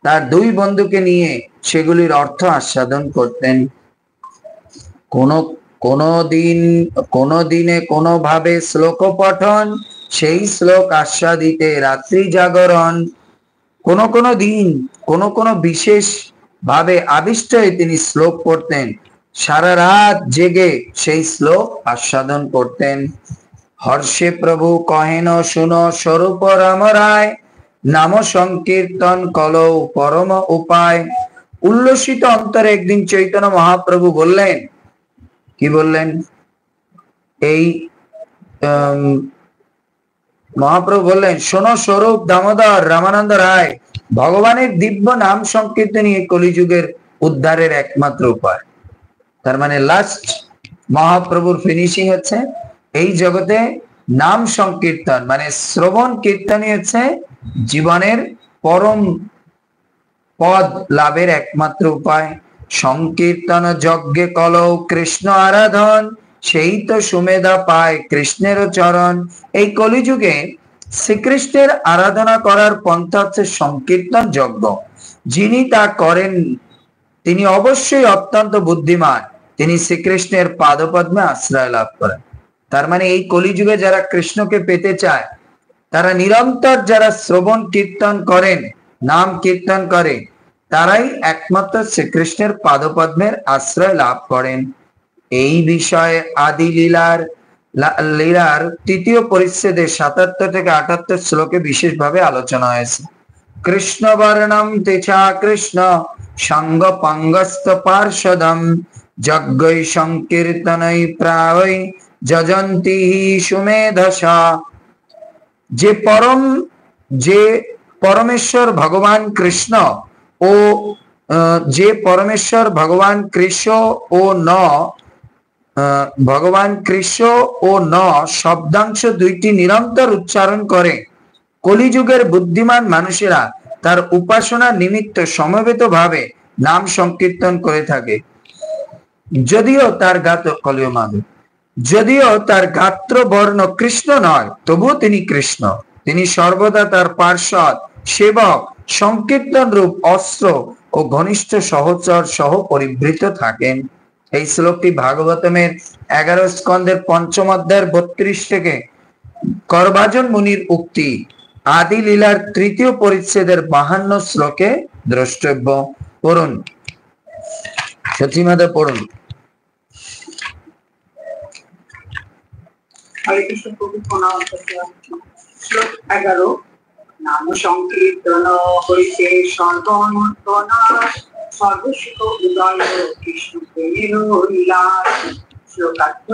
তার দুই বন্ধুকে নিয়ে সেগুলির অর্থ আস্বাদন করতেন। কোন দিনে কোনো ভাবে শ্লোক পঠন, সেই শ্লোক আস্বাদিতে রাত্রি জাগরণ। কোন দিন কোন বিশেষ ভাবে আবিষ্ট হয়ে তিনি শ্লোক পড়তেন, সারা রাত জেগে সেই শ্লোক আস্বাদন করতেন। হর্ষে প্রভু কহেন শুনো স্বরূপ রাম রায়, নাম সংকীর্তন কলৌ পরম উপায়। উল্লসিত অন্তরে একদিন চৈতন্য মহাপ্রভু বললেন, কি বললেন? এই মহাপ্রভু বললেন, শোনো স্বরূপ দামোদর রামানন্দ রায়, ভগবানের দিব্য নাম সংকীর্তনই কলিযুগের উদ্ধারের একমাত্র উপায়। তার মানে লাস্ট মহাপ্রভুর ফিনিশিং হচ্ছে এই জগতে নাম সংকীর্তন, মানে শ্রবণ কীর্তনই হচ্ছে জীবনের পরম পদ লাভের একমাত্র উপায়। সংকীর্তন যজ্ঞে কলৌ কৃষ্ণ আরাধন, সেই তো সুমেধা পায় কৃষ্ণের চরণ। এই কলিযুগে শ্রীকৃষ্ণের আরাধনা করার পন্থা হচ্ছে সংকীর্তন যজ্ঞ। যিনি তা করেন তিনি অবশ্যই অত্যন্ত বুদ্ধিমান, তিনি শ্রীকৃষ্ণের পাদপদ্মে আশ্রয় লাভ করেন। তার মানে এই কলিযুগে যারা কৃষ্ণকে পেতে চায়, তারা নিরন্তর যারা শ্রবণ কীর্তন করেন, নাম কীর্তন করে, তারাই একমাত্র শ্রীকৃষ্ণের পাদপদ্মের আশ্রয় লাভ করেন। এই বিষয়ে আদি লীলার লীলার তৃতীয় পরিচ্ছেদে ৭৭ থেকে ৭৮ শ্লোকে বিশেষভাবে আলোচনা হয়েছে। কৃষ্ণ বর্ণম তেচা কৃষ্ণ সঙ্গ পঙ্গস্ত পার্শ্বদম যজ্ঞৈ সংকীর্তনৈ প্রায় যজন্তি সুমেধসা। যে পরমেশ্বর ভগবান কৃষ্ণ ও ভগবান কৃষ্ণ ও ন শব্দাংশ দুইটি নিরন্তর উচ্চারণ করে কলিযুগের বুদ্ধিমান মানুষেরা তার উপাসনা নিমিত্ত সমবেত ভাবে নাম সংকীর্তন করে থাকে। যদিও তার গাত্র বর্ণ কৃষ্ণ নয়, তবুও তিনি কৃষ্ণ। তিনি সর্বদা তার পার্ষদ, সেবক, সংকীর্তন রূপ অস্ত্র ও ঘনিষ্ঠ সহচর সহ পরিবৃত থাকেন। এই শ্লোকটি ভাগবতমের 11 স্কন্ধের 5ম অধ্যায়ের 32 থেকে করভাজন মুনির উক্তি আদি লীলার 3য় পরিচ্ছেদের 52 শ্লোকে দ্রষ্টব্য। পড়ুন সচিমাদা, পড়ুন। হরে কৃষ্ণ প্রভু প্রণাম। শ্লোক 11। নাম সংকীর্তন হইতে সর্বমর্তনা সর্বসুখ উদয় কৃষ্ণ প্রেমের লীলায়। শ্লোকার্থ: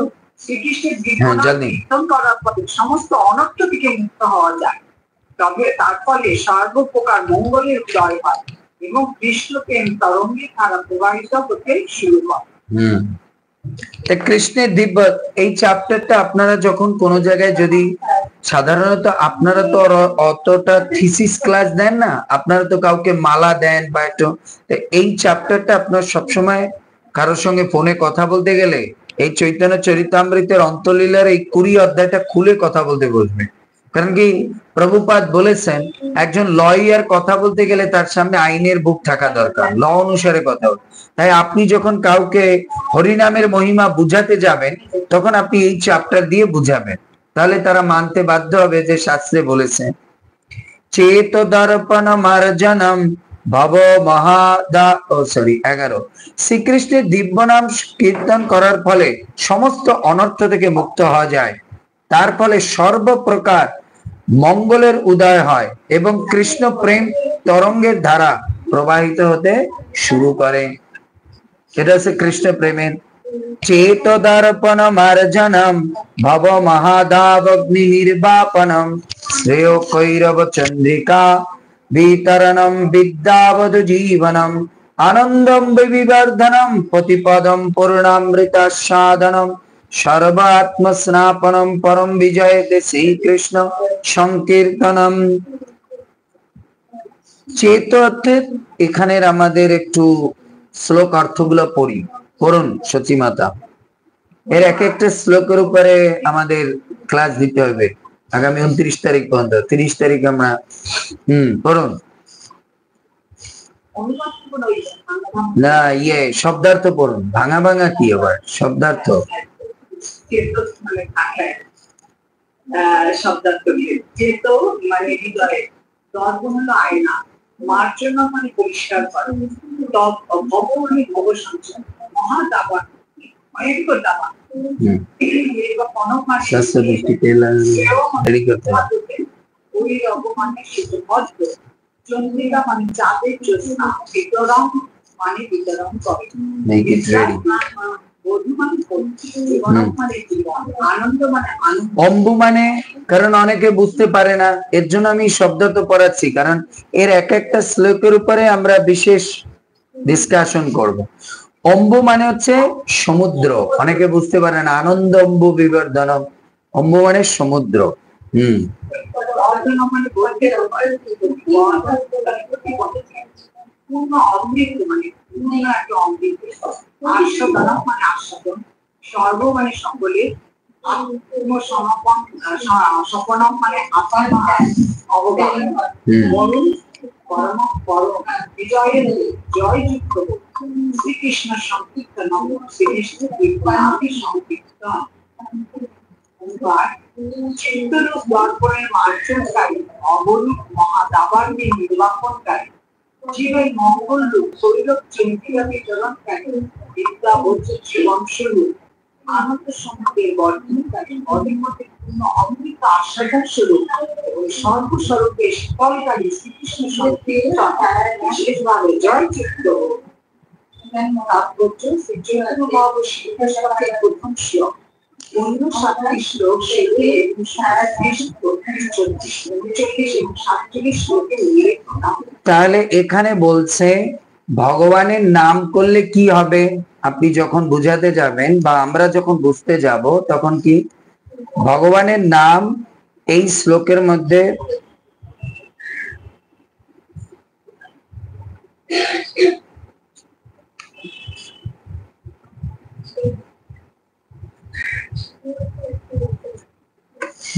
শ্রীকৃষ্ণের বিধান কীর্তন করার ফলে সমস্ত অনর্থ থেকে মুক্ত হওয়া যায়, তবে তার ফলে সর্বপ্রকার মঙ্গলের উদয় হয় এবং কৃষ্ণ প্রেম তরঙ্গের ধারা প্রবাহিত হতে শুরু করে। কৃষ্ণের দিব্য এই চ্যাপ্টারটা আপনারা যখন কোন জায়গায়, যদি সাধারণত আপনারা তো অতটা থিসিস ক্লাস দেন না, আপনারা তো কাউকে মালা দেন বা একটু, এই চ্যাপ্টারটা আপনার সবসময় কারোর সঙ্গে ফোনে কথা বলতে গেলে এই চৈতন্য চরিতামৃতের অন্তলীলার এই 20 অধ্যায়টা খুলে কথা বলতে বসবে। কারণ কি, প্রভুপাদ বলেছেন একজন লয়ার কথা বলতে গেলে তার সামনে আইনের বুক থাকা দরকার, ল অনুসারে কথা বলতে। তাই আপনি যখন কাউকে হরিনামের মহিমা বুঝাতে যাবেন তখন আপনি এই চ্যাপ্টার দিয়ে বুঝাবেন, তাহলে তারা মানতে বাধ্য হবে যে শাস্ত্রে বলেছে। চেত দর্পণ মার্জনম ভব মহাদা 11। শ্রীকৃষ্ণের দিব্য নাম কীর্তন করার ফলে সমস্ত অনর্থ থেকে মুক্ত হওয়া যায়, তার ফলে সর্বপ্রকার মঙ্গলের উদয় হয় এবং কৃষ্ণ প্রেম তরঙ্গের ধারা প্রবাহিত হতে শুরু করে। এটা হচ্ছে কৃষ্ণ প্রেমের। চেত দর্পণ মার্জনম ভব মহাদাবগ্নি নির্বাপনম শ্রেয় কৈরব চন্দ্রিকা বিতরণম বিদ্যাবধ জীবনম আনন্দম বিবর্ধনম প্রতিপদম পূর্ণামৃত সাধনম সর্বাত্ম স্নাপনম পরম বিজয়তে শ্রীকৃষ্ণ সংকীর্তনম। চেত অর্থে এখানের আমাদের একটু শ্লোক অর্থগুলো পড়ি। পড়ুন সচিমাতা। এর এক একটা শ্লোকের উপরে আমাদের ক্লাস দিতে হবে আগামী 29 তারিখ পর্যন্ত। 30 তারিখ আমরা পড়ুন না, শব্দার্থ পড়ুন। ভাঙা ভাঙা কি আবার শব্দার্থ? শব্দার্থ চেত মানে হৃদয়ে, দর্প হলো আয়না, মার্জনা মানে পরিষ্কার করা, ভব মানে ভব সঞ্চয়, মহাদাবা ভয়ঙ্কর দাবা, চন্দ্রিকা মানে চাঁদের জ্যোৎস্না, বিতরণ মানে বিতরণ করে, অম্বু মানে, কারণ অনেকে বুঝতে পারে না, এর জন্য আমি শব্দ তো পড়াচ্ছি, কারণ এর এক একটা শ্লোকের উপরে আমরা বিশেষ ডিসকাশন করব। অম্বু মানে হচ্ছে সমুদ্র, অনেকে বুঝতে পারে না। আনন্দ অম্বু বিবর্ধনম, অম্বু মানে সমুদ্র। সর্ব মানে সকলে, সপনম মানে আপার অবদান, বিজয়ের জয়যুক্ত শ্রীকৃষ্ণ সংকীর্তন, শ্রীকৃষ্ণের দিব্যান্তি সংকীর্তন। চিত্তরূপ দর্পণের মার্জনকারী, অবরূপ মহাদাবাগ্নি নির্বাপনকারী, জীবের মঙ্গল রূপ শৈরব চন্দ্রিকা বিতরণকারী, বিদ্যাবোধ জীবন স্বরূপ আনন্দ সম্পর্কের বর্ধনকারী অধিপতিপূর্ণ অমৃত আস্বাদন স্বরূপ এবং সর্বস্বরূপে শীতলকারী শ্রীকৃষ্ণ সংকীর্তন বিশেষভাবে জয় চিত্ত তাৎপর্য শ্রী চৈতন্য মহাপ্রভু শিক্ষাশাস্ত্রের প্রথম শ্লোক অন্য 27 শ্লোক সেগুলি 37, 34, 39 এবং 47 শ্লোকে উল্লেখ করা হয়েছে। তাহলে এখানে বলছে ভগবানের নাম করলে কি হবে, আপনি যখন বুঝাতে যাবেন বা আমরা যখন বুঝতে যাব তখন কি ভগবানের নাম এই শ্লোকের মধ্যে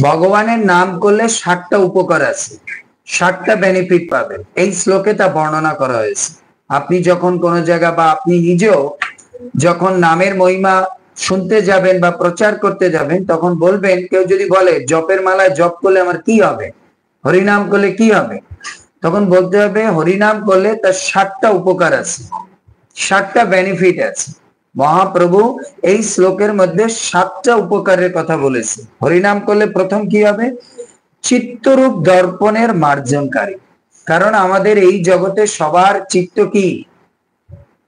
ভগবানের নাম করলে 60টা উপকার আছে, 60টা বেনিফিট পাবেন। এই শ্লোকে তা বর্ণনা করা হয়েছে। আপনি যখন কোন জায়গা বা আপনি নিজেও যখন নামের মহিমা শুনতে যাবেন বা প্রচার করতে যাবেন তখন বলবেন, কেউ যদি বলে জপের মালায় জপ করলে আমার কি হবে, হরিনাম করলে কি হবে, তখন বলতে হবে হরিনাম করলে তার 60টা উপকার আছে, 60টা বেনিফিট আছে। মহাপ্রভু এই শ্লোকের মধ্যে 7টা উপকারের কথা বলেছে। হরিনাম করলে প্রথম কি হবে, চিত্তরূপ দর্পণের মার্জনকারী। কারণ আমাদের এই জগতে সবার চিত্ত কি,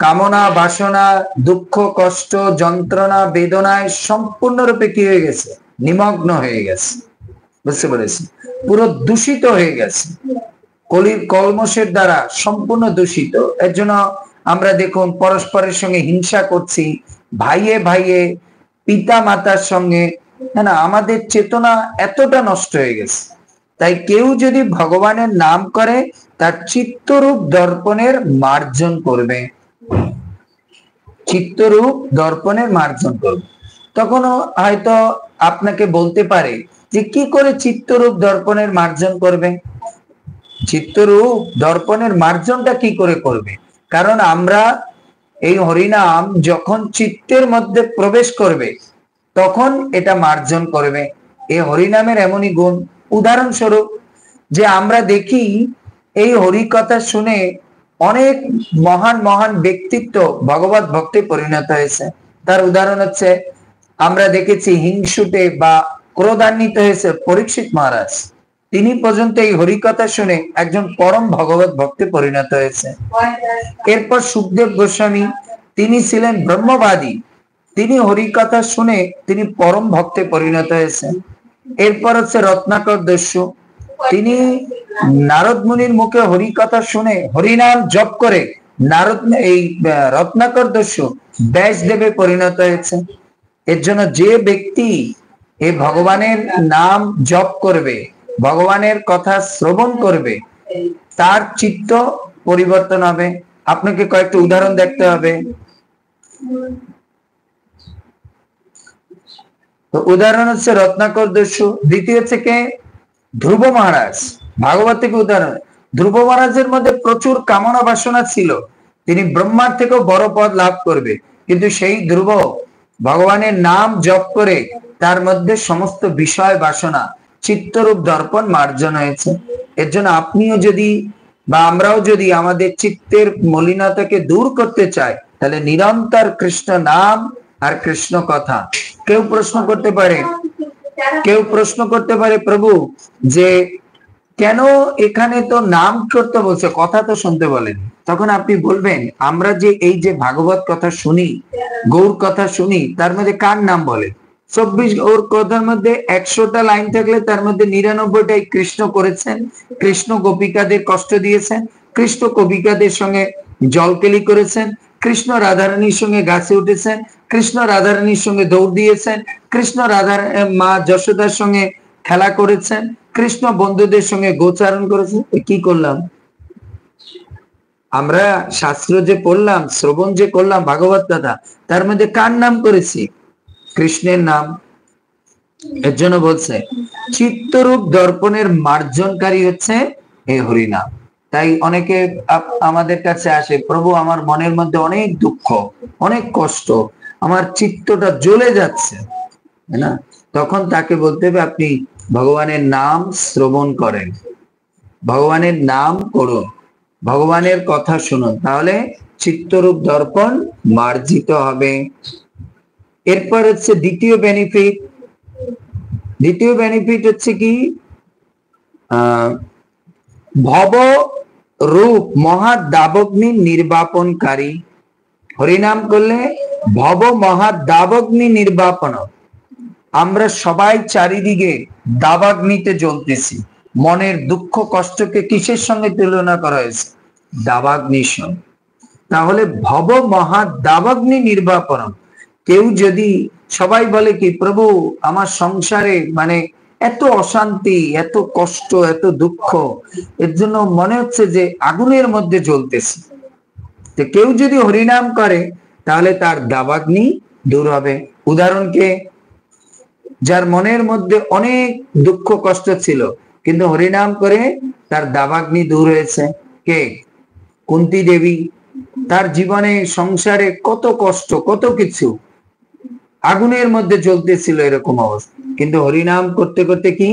কামনা বাসনা দুঃখ কষ্ট যন্ত্রণা বেদনায় সম্পূর্ণরূপে কি হয়ে গেছে, নিমগ্ন হয়ে গেছে। বুঝতে পেরেছি, পুরো দূষিত হয়ে গেছে, কলির কলমশের দ্বারা সম্পূর্ণ দূষিত। এর জন্য আমরা দেখুন পরস্পরের সঙ্গে হিংসা করছি, ভাইয়ে ভাইয়ে পিতা মাতার সঙ্গে, হ্যাঁ না, আমাদের চেতনা এতটা নষ্ট হয়ে গেছে। তাই কেউ যদি ভগবানের নাম করে তার চিত্তরূপ দর্পণের মার্জন করবে, চিত্তরূপ দর্পণের মার্জন করবে। তখনও হয়তো আপনাকে বলতে পারে যে কি করে চিত্তরূপ দর্পণের মার্জন করবে, চিত্তরূপ দর্পণের মার্জনটা কি করে করবে? কারণ আমরা এই হরিনাম যখন চিত্তের মধ্যে প্রবেশ করবে তখন এটা মার্জন করবে। এই হরিনামের এমনই গুণ। উদাহরণস্বরূপ যে আমরা দেখি এই হরি কথা শুনে অনেক মহান মহান ব্যক্তিত্ব ভগবত ভক্তে পরিণত হয়েছে। তার উদাহরণ হচ্ছে আমরা দেখেছি হিংসুটে বা ক্রোধান্বিত হয়েছে পরীক্ষিত মহারাজ, তিনি পর্যন্ত এই হরিকথা শুনে একজন পরম ভগবত ভক্তে পরিণত হয়েছে। এরপর সুখদেব গোস্বামী, তিনি ছিলেন ব্রহ্মবাদী, তিনি হরিকথা শুনে তিনি পরম ভক্তে পরিণত হয়েছেন। এরপর হচ্ছে রত্নাকর দস্যু, তিনি নারদ মুনির মুখে হরিকথা শুনে হরিনাম জপ করে রত্নাকর দস্যু ব্যাসদেবে পরিণত হয়েছে। এর জন্য যে ব্যক্তি এই ভগবানের নাম জপ করবে, ভগবানের কথা শ্রবণ করবে, তার চিত্ত পরিবর্তন হবে। আপনাকে কয়েকটা উদাহরণ দেখতে হবে। তো উদাহরণ হচ্ছে রত্নাকর দস্যু। দ্বিতীয় হচ্ছে কে, ধ্রুব মহারাজ, ভাগবত থেকে উদাহরণ। ধ্রুব মহারাজের মধ্যে প্রচুর কামনা বাসনা ছিল, তিনি ব্রহ্মার থেকেও বড় পদ লাভ করবে, কিন্তু সেই ধ্রুব ভগবানের নাম জপ করে তার মধ্যে সমস্ত বিষয় বাসনা চিত্তরূপ দর্পণ মার্জন হয়েছে। এর জন্য আপনিও যদি বা আমরাও যদি আমাদের চিত্তের মলিনতাকে দূর করতে চাই তাহলে নিরন্তর কৃষ্ণ নাম আর কৃষ্ণ কথা। কেউ প্রশ্ন করতে পারে প্রভু যে কেন এখানে তো নাম করতে বলছে, কথা তো শুনতে বলেন। তখন আপনি বলবেন আমরা যে এই যে ভাগবত কথা শুনি, গৌর কথা শুনি, তার মধ্যে কার নাম বলে? 24 ওর কথার মধ্যে 100টা লাইন থাকলে তার মধ্যে 99টাই কৃষ্ণ করেছেন। কৃষ্ণ গোপিকাদের কষ্ট দিয়েছেন, কৃষ্ণ গোপিকাদের সঙ্গে জলকেলি করেছেন, কৃষ্ণ রাধারানীর সঙ্গে গাছে উঠেছেন, কৃষ্ণ রাধারানীর সঙ্গে দৌড় দিয়েছেন, কৃষ্ণ রাধার মা যশোদার সঙ্গে খেলা করেছেন, কৃষ্ণ বন্ধুদের সঙ্গে গোচারণ করেছেন। কি করলাম আমরা? শাস্ত্র যে পড়লাম, শ্রবণ যে করলাম ভাগবত কথা, তার মধ্যে কার নাম করেছি? কৃষ্ণের নাম। এর জন্য বলছে চিত্তরূপ দর্পণের মার্জনকারী হচ্ছে এই হরিনাম। তাই অনেকে আমাদের কাছে আসে, প্রভু আমার মনের মধ্যে অনেক দুঃখ, অনেক কষ্ট, আমার চিত্তটা জ্বলে যাচ্ছে, না? তখন তাকে বলতে হবে আপনি ভগবানের নাম শ্রবণ করেন, ভগবানের নাম করুন, ভগবানের কথা শুনুন, তাহলে চিত্তরূপ দর্পণ মার্জিত হবে। এরপর হচ্ছে দ্বিতীয় বেনিফিট হচ্ছে কি ভব রূপ মহাদাবগ্নি নির্বাপনকারী। হরিনাম করলে ভব মহাদাবগ্নি নির্বাপন। আমরা সবাই চারিদিকে দাবাগ্নিতে জ্বলতেছি। মনের দুঃখ কষ্টকে কিসের সঙ্গে তুলনা করা হয়েছে? দাবাগ্নির সঙ্গে। তাহলে ভব মহাদাবাগ্নি নির্বাপন। কেউ যদি সবাই বলে কি প্রভু আমার সংসারে মানে এত অশান্তি, এত কষ্ট, এত দুঃখ, এর জন্য মনে হচ্ছে যে আগুনের মধ্যে জ্বলতেছে, তো কেউ যদি হরিনাম করে তাহলে তার দাবাগ্নি দূর হবে। উদাহরণকে, যার মনের মধ্যে অনেক দুঃখ কষ্ট ছিল কিন্তু হরিনাম করে তার দাবাগ্নি দূর হয়েছে। কে? কুন্তী দেবী। তার জীবনে সংসারে কত কষ্ট, কত কিছু, আগুনের মধ্যে জ্বলতেছিল এরকম অবস্থা, কিন্তু হরিনাম করতে করতে কি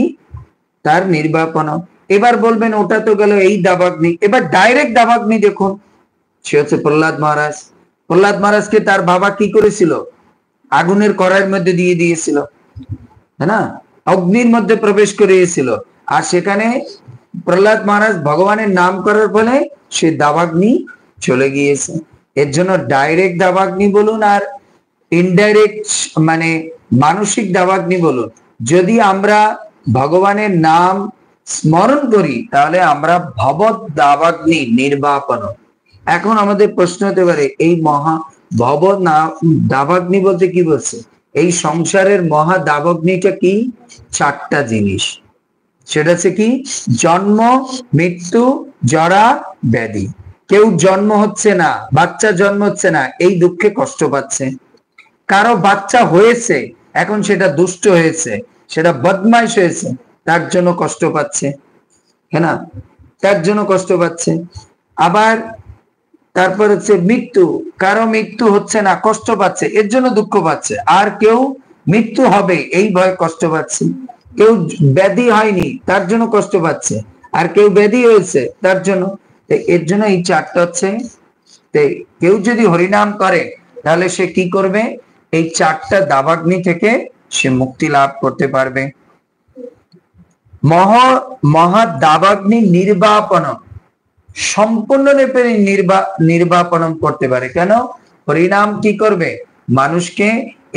তার নির্বাপন। এবার বলবেন ওটা তো গেল এই দাবাগ্নি, এবার ডাইরেক্ট দাবাগ্নি দেখুন। সে হচ্ছে প্রহ্লাদ মহারাজ। প্রহ্লাদ মহারাজকে তার বাবা কি করেছিল? আগুনের কড়াইয়ের মধ্যে দিয়ে দিয়েছিল, তাই না? অগ্নির মধ্যে প্রবেশ করিয়েছিল, আর সেখানে প্রহ্লাদ মহারাজ ভগবানের নাম করার ফলে সে দাবাগ্নি চলে গিয়েছে। এর জন্য ডাইরেক্ট দাবাগ্নি বলুন আর ইনডাইরেক্ট মানে মানসিক দাবাগ্নি বলুন, যদি আমরা ভগবানের নাম স্মরণ করি তাহলে আমরা ভবৎ দাবাগ্নি নির্বাপন। এখন আমাদের প্রশ্ন হতে পারে এই মহা ভব দাবাগ্নি বলতে কি বলছে? এই সংসারের মহা দাবাগ্নিটা কি? চারটা জিনিস। সেটা হচ্ছে কি? জন্ম, মৃত্যু, জরা, ব্যাধি। কেউ জন্ম হচ্ছে না, বাচ্চা জন্ম হচ্ছে না, এই দুঃখে কষ্ট পাচ্ছে। কারো বাচ্চা হয়েছে, এখন সেটা দুষ্ট হয়েছে, সেটা বদমাইশ হয়েছে, তার জন্য কষ্ট পাচ্ছে, হ্যাঁ না? তার জন্য কষ্ট পাচ্ছে। আবার তারপর হচ্ছে মৃত্যু, কারো মৃত্যু হচ্ছে না, কষ্ট পাচ্ছে, এর জন্য দুঃখ পাচ্ছে। আর কেউ মৃত্যু হবে এই ভয়ে কষ্ট পাচ্ছে। কেউ ব্যাধি হয়নি, তার জন্য কষ্ট পাচ্ছে, আর কেউ ব্যাধি হয়েছে তার জন্য। এর জন্য এই চারটা হচ্ছে, কেউ যদি হরিনাম করে তাহলে সে কি করবে? এই চারটা দাবাগ্নি থেকে সে মুক্তি লাভ করতে পারবে। মহা দাবাগ্নি নির্বাপন সম্পূর্ণরূপে নির্বাপন করতে পারে। কেন? হরিনাম কি করবে? মানুষকে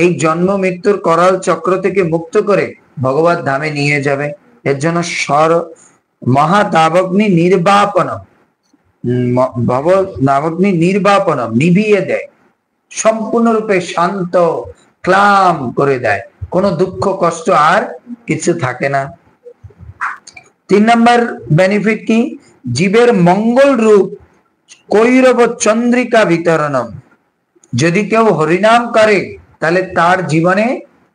এই জন্ম মৃত্যুর করাল চক্র থেকে মুক্ত করে ভগবত ধামে নিয়ে যাবে। এর জন্য মহা দাবাগ্নি নির্বাপন, দাবাগ্নি নির্বাপন নিভিয়ে দেয়, সম্পূর্ণরূপে শান্ত ক্লাম করে দেয়, কোনো দুঃখ কষ্ট আর কিছু থাকে না। 3 নম্বর বেনিফিট কি? জীবের মঙ্গল রূপ কৈরব চন্দ্রিকা বিতরণম। যদি কেউ হরিনাম করে তাহলে তার জীবনে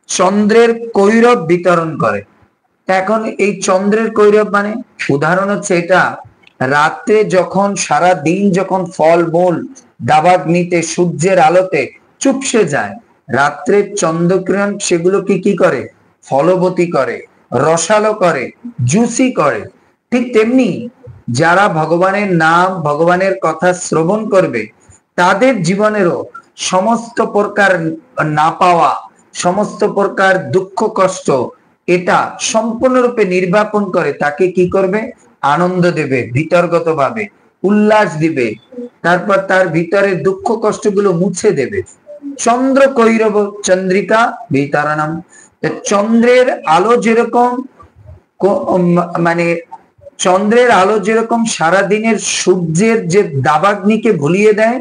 চন্দ্রের কৈরব বিতরণ করে। এখন এই চন্দ্রের কৈরব মানে উদাহরণ হচ্ছে এটা, রাত্রে যখন সারা দিন যখন ফল মূল দাবাগ্নিতে সূর্যের আলোতে চুপসে যায়, রাত্রে চন্দ্রকিরণ সেগুলোকে কি করে? ফলবতী করে, রসালো করে, জুসি করে। ঠিক তেমনি যারা ভগবানের নাম, ভগবানের কথা শ্রবণ করবে তাদের জীবনেরও সমস্ত প্রকার না পাওয়া, সমস্ত প্রকার দুঃখ কষ্ট এটা সম্পূর্ণরূপে নির্বাপন করে তাকে কি করবে? আনন্দ দেবে, ভিতরগত ভাবে উল্লাস দিবে, তারপর তার ভিতরে দুঃখ কষ্টগুলো মুছে দেবে। চন্দ্র কৈরব চন্দ্রিকা বিতরণম। চন্দ্রের আলো যেরকম মানে চন্দ্রের আলো যেরকম সারাদিনের সূর্যের যে দাবাগ্নিকে ভুলিয়ে দেয়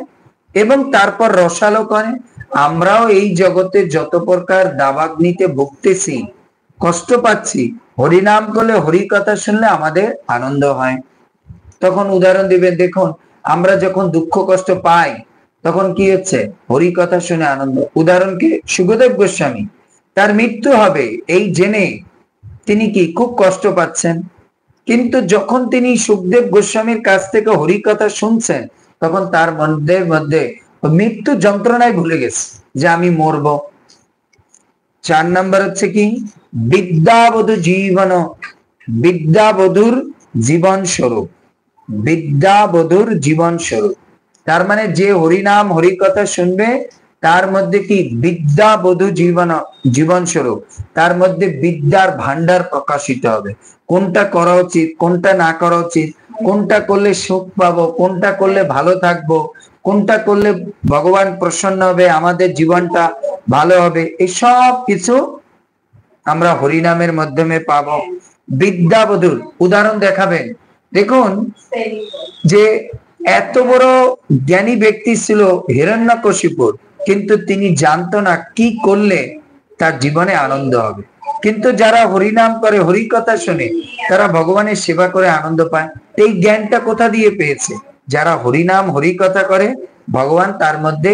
এবং তারপর রসালো করে, আমরাও এই জগতে যত প্রকার দাবাগ্নিতে ভুগতেছি, কষ্ট পাচ্ছি, হরিনাম করলে, হরি কথা শুনলে আমাদের আনন্দ হয়। তখন উদাহরণ দিবেন, দেখুন আমরা যখন দুঃখ কষ্ট পাই তখন কি হচ্ছে? হরি কথা শুনে আনন্দ। উদাহরণ কি? সুখদেব গোস্বামী, তার মৃত্যু হবে এই জেনে তিনি কি খুব কষ্ট পাচ্ছেন, কিন্তু যখন তিনি সুখদেব গোস্বামীর কাছ থেকে হরি কথা শুনছেন তখন তার মধ্যে মৃত্যু যন্ত্রণায় ভুলে গেছে যে আমি মরব। 4 নম্বর হচ্ছে কি? বিদ্যাবধূ জীবন, বিদ্যাবধূর জীবন স্বরূপ। বিদ্যাবধূর জীবন স্বরূপ তার মানে যে হরিনাম হরি কথা শুনবে তার মধ্যে কি বিদ্যা বধূ জীবন স্বরূপ, তার মধ্যে বিদ্যার ভান্ডার প্রকাশিত হবে। কোনটা করা উচিত, কোনটা না করা উচিত, কোনটা করলে সুখ পাবো, কোনটা করলে ভালো থাকবো, কোনটা করলে ভগবান প্রসন্ন হবে, আমাদের জীবনটা ভালো হবে, এসব কিছু আমরা হরিনামের মাধ্যমে পাবো। বিদ্যা বধূর উদাহরণ দেখাবেন। দেখুন যে এত বড় জ্ঞানী ব্যক্তি ছিল হিরণ্যকশিপুর, কিন্তু তিনি জানতো না কি করলে তার জীবনে আনন্দ হবে। কিন্তু যারা হরিনাম করে, হরি কথা শুনে, তারা ভগবানের সেবা করে আনন্দ পায়। এই জ্ঞানটা কোথা দিয়ে পেয়েছে? যারা হরিনাম হরি কথা করে, ভগবান তার মধ্যে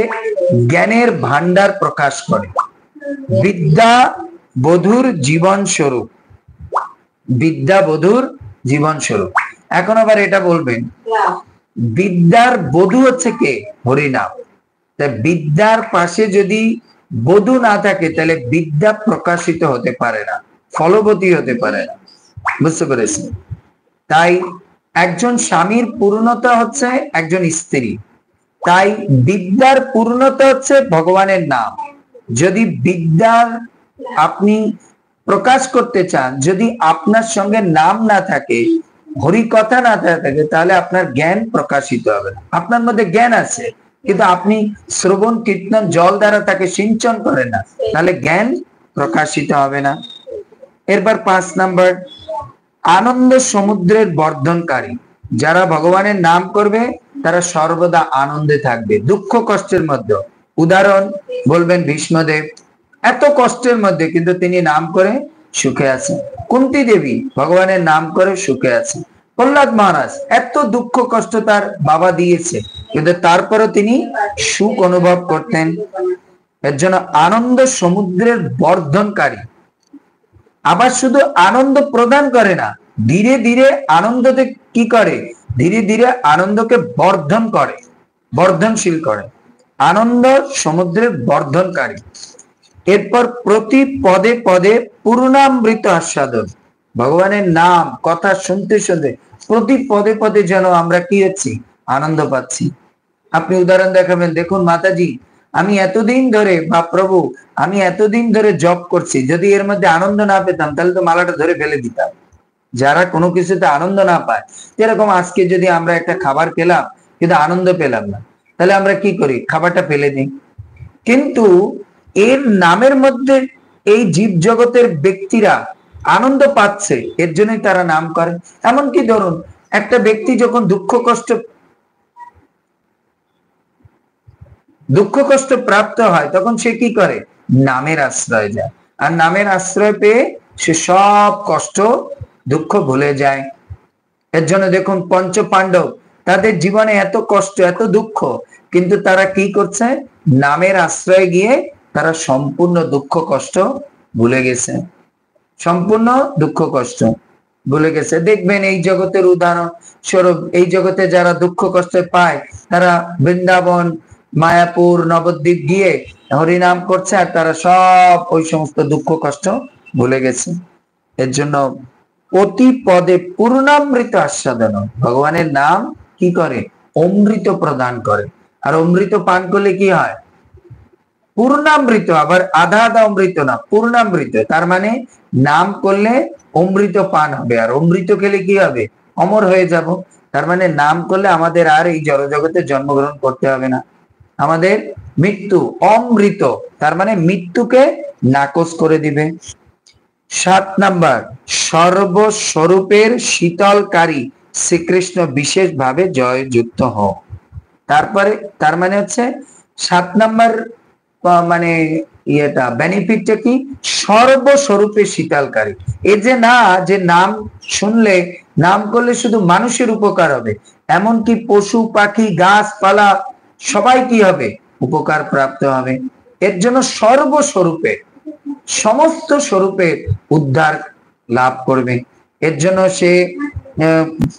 জ্ঞানের ভান্ডার প্রকাশ করে। বিদ্যা বধূর জীবন স্বরূপ, বিদ্যা বধূর জীবন স্বরূপ। এখন আবার এটা বলবেন, বিদ্যার বধূ হচ্ছে কে? হরিনাম। তাই বিদ্যার পাশে যদি বধূ না থাকে, তাহলে বিদ্যা প্রকাশিত হতে পারে না, ফলবতী হতে পারে না। বুঝতে পেরেছেন? তাই একজন স্বামীর পূর্ণতা হচ্ছে একজন স্ত্রী। তাই বিদ্যার পূর্ণতা হচ্ছে ভগবানের নাম। যদি বিদ্যার আপনি প্রকাশ করতে চান, যদি আপনার সঙ্গে নাম না থাকে, হরি কথা না থাকে, তাহলে আপনার জ্ঞান প্রকাশিত হবে না। আপনার মধ্যে জ্ঞান আছে, কিন্তু আপনি শ্রবণ কীর্তন জল দ্বারা তাকে সিঞ্চন করেন না, তাহলে জ্ঞান প্রকাশিত হবে না। এরপর 5 নম্বর, আনন্দ সমুদ্রের বর্ধনকারী। যারা ভগবানের নাম করবে তারা সর্বদা আনন্দে থাকবে, দুঃখ কষ্টের মধ্যে। উদাহরণ বলবেন ভীষ্মদেব, এত কষ্টের মধ্যে কিন্তু তিনি নাম করে সুখে আছেন। কুন্তী দেবী ভগবানের নাম করে সুখে আছেন। প্রহ্লাদ মহারাজ, এত দুঃখ কষ্ট তার বাবা দিয়েছে, কিন্তু তারপরে তিনি সুখ অনুভব করতেন। এর জন্য আনন্দ সমুদ্রের বর্ধনকারী। আবার শুধু আনন্দ প্রদান করে না, ধীরে ধীরে আনন্দকে কি করে? ধীরে ধীরে আনন্দকে বর্ধন করে, বর্ধনশীল করে। আনন্দ সমুদ্রের বর্ধনকারী। এরপর প্রতি পদে পদে পূর্ণামৃত আস্বাদন। ভগবানের নাম কথা শুনতে শুনতে প্রতি পদে পদে যেন আমরা কি হচ্ছি? আনন্দ পাচ্ছি। আপনি উদাহরণ দেখাবেন, দেখুন মাতাজি, আমি এতদিন ধরে, বা প্রভু আমি এতদিন ধরে জব করছি, যদি এর মধ্যে আনন্দ না পেতাম তাহলে তো মালাটা ধরে ফেলে দিতাম। যারা কোনো কিছুতে আনন্দ না পায়, যেরকম আজকে যদি আমরা একটা খাবার খেলাম কিন্তু আনন্দ পেলাম না, তাহলে আমরা কি করি? খাবারটা ফেলে দিই। কিন্তু এর নামের মধ্যে এই জীব জগতের ব্যক্তিরা আনন্দ পাচ্ছে, এর জন্যই তারা নাম করে। এমনকি ধরুন একটা ব্যক্তি যখন দুঃখ কষ্ট প্রাপ্ত হয়, তখন সে কি করে? নামের আশ্রয় যায়। আর নামের আশ্রয় পেয়ে সে সব কষ্ট দুঃখ ভুলে যায়। এর জন্য দেখুন পঞ্চ পাণ্ডব, তাদের জীবনে এত কষ্ট এত দুঃখ, কিন্তু তারা কি করছে? নামের আশ্রয়ে গিয়ে তারা সম্পূর্ণ দুঃখ কষ্ট ভুলে গেছে, সম্পূর্ণ দুঃখ কষ্ট ভুলে গেছে। দেখবেন এই জগতের উদাহরণ স্বরূপ, এই জগতে যারা দুঃখ কষ্ট পায়, তারা বৃন্দাবন, মায়াপুর, নবদ্বীপ গিয়ে হরিনাম করছে, আর তারা সব ওই সমস্ত দুঃখ কষ্ট ভুলে গেছে। এর জন্য অতি পদে পূর্ণামৃত আস্বাদন। ভগবানের নাম কি করে? অমৃত প্রদান করে। আর অমৃত পান করলে কি হয়? পূর্ণামৃত। আবার আধা আধা অমৃত না, পূর্ণামৃত। তার মানে নাম করলে অমৃত পান হবে, আর অমৃত খেলে কি হবে? অমর হয়ে যাব। তার মানে নাম করলে আমাদের আর এই জড়জগতে জন্মগ্রহণ করতে হবে না। আমাদের মৃত্যু অমৃত, তার মানে মৃত্যুকে নাকচ করে দিবে। 7 নাম্বার, সর্বস্বরূপের শীতলকারী শ্রীকৃষ্ণ বিশেষ ভাবে জয়যুক্ত হোক। তারপরে তার মানে হচ্ছে 7 নাম্বার মানে ইয়েটা বেনিফিটটা কি? সর্বস্বরূপে শীতলকারী। এই যে না, যে নাম শুনলে, নাম করলে শুধু মানুষের উপকার হবে, এমনকি পশু পাখি গাছপালা সবাই কি হবে? উপকার প্রাপ্ত হবে। এর জন্য সর্বস্বরূপে, সমস্ত স্বরূপের উদ্ধার লাভ করবে। এর জন্য সে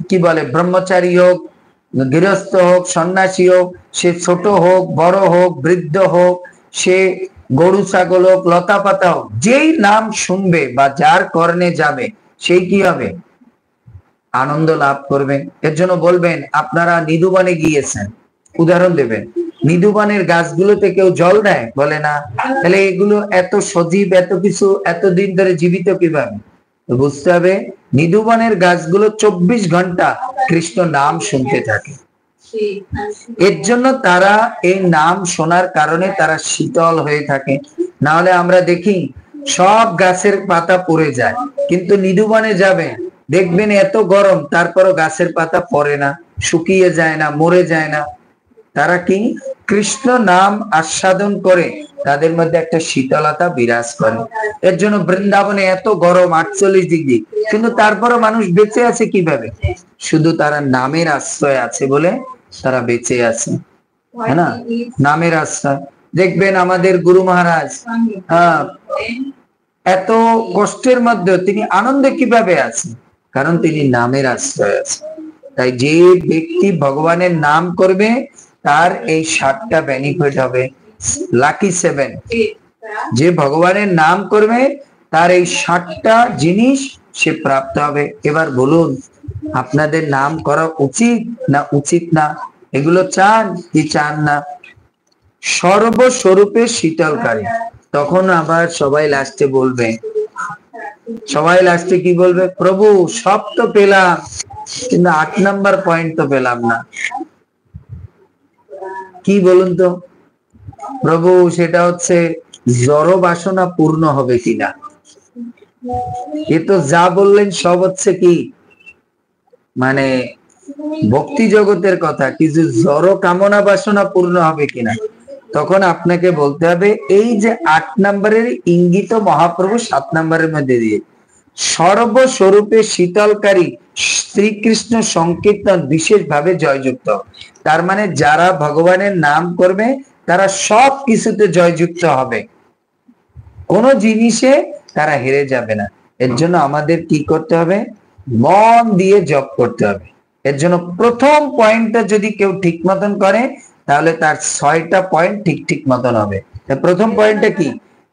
কি বলে, ব্রহ্মচারী হোক, গৃহস্থ হোক, সন্ন্যাসী হোক, সে ছোট হোক, বড় হোক, বৃদ্ধ হোক, সে গরু ছাগল হোক, লতা পাতা হোক, যেই নাম শুনবে বা যার কর্ণে যাবে, সেই কি হবে? আনন্দ লাভ করবে। এর জন্য বলবেন, আপনারা নিধুবনে গিয়েছেন, উদাহরণ দেবেন, নিধুবনের গাছগুলোতে কেউ জল দেয়? বলে না। তাহলে এগুলো এত সজীব, এত কিছু এতদিন ধরে জীবিত কিভাবে? তো বুঝতে হবে নিধুবনের গাছগুলো 24 ঘন্টা কৃষ্ণ নাম শুনতে থাকে। এর জন্য তারা এই নাম শোনার কারণে তারা শীতল হয়ে থাকে। না হলে আমরা দেখি সব গাছের পাতা পড়ে যায়, কিন্তু নিধুবনে যাবে দেখবেন এত গরম, তারপরও গাছের পাতা পড়ে না, শুকিয়ে যায় না, মরে যায় না। তারা কি কৃষ্ণ নাম আস্বাদন করে, তাদের মধ্যে একটা শীতলতা বিরাজ করে। এর জন্য বৃন্দাবনে এত গরম 48 ডিগ্রি, কিন্তু তারপরও মানুষ বেঁচে আছে কিভাবে? শুধু তারা নামের আশ্রয় আছে বলে তারা বেঁচে আছে, হ্যাঁ না? নামের আশ্রয়। দেখবেন আমাদের গুরু মহারাজ এত কষ্টের মধ্যে তিনি আনন্দে কিভাবে আছেন? কারণ তিনি নামের আশ্রয় আছেন। তাই যে ব্যক্তি ভগবানের নাম করবে তার এই 7টা বেনিফিট হবে, লাকি 7। যে ভগবানের নাম করবে তার এই 7টা জিনিস সে প্রাপ্ত হবে। এবার বলুন, আপনাদের নাম করা উচিত না উচিত না? এগুলো চান কি চান না? সর্বস্বরূপে শীতলকারী। তখন আবার সবাই লাস্টে বলবে, সবাই লাস্টে কি বলবে? প্রভু সব তো পেলাম, কিন্তু 8 নাম্বার পয়েন্ট তো পেলাম না। কি বলুন তো প্রভু? সেটা হচ্ছে জড় বাসনা পূর্ণ হবে কিনা। এ তো যা বললেন সব হচ্ছে কি মানে ভক্তি জগতের কথা, কিছু জড় কামনা বাসনা পূর্ণ হবে কিনা। তখন আপনাকে বলতে হবে এই যে 8 নম্বরের ইঙ্গিত মহাপ্রভু 7 নম্বরের মধ্যে দিয়ে সর্বস্বরূপে শীতলকারী শ্রীকৃষ্ণ সংকীর্তন বিশেষভাবে জয়যুক্ত। তার মানে যারা ভগবানের নাম করবে তারা সব কিছুতে জয়যুক্ত হবে, কোন জিনিসে তারা হেরে যাবে না। এর জন্য আমাদের কি করতে হবে? মন দিয়ে জপ করতে হবে। এর জন্য প্রথম পয়েন্টটা যদি কেউ ঠিক মতন করে তাহলে তার 6টা পয়েন্ট ঠিক ঠিক মতন হবে। প্রথম পয়েন্টটা কি?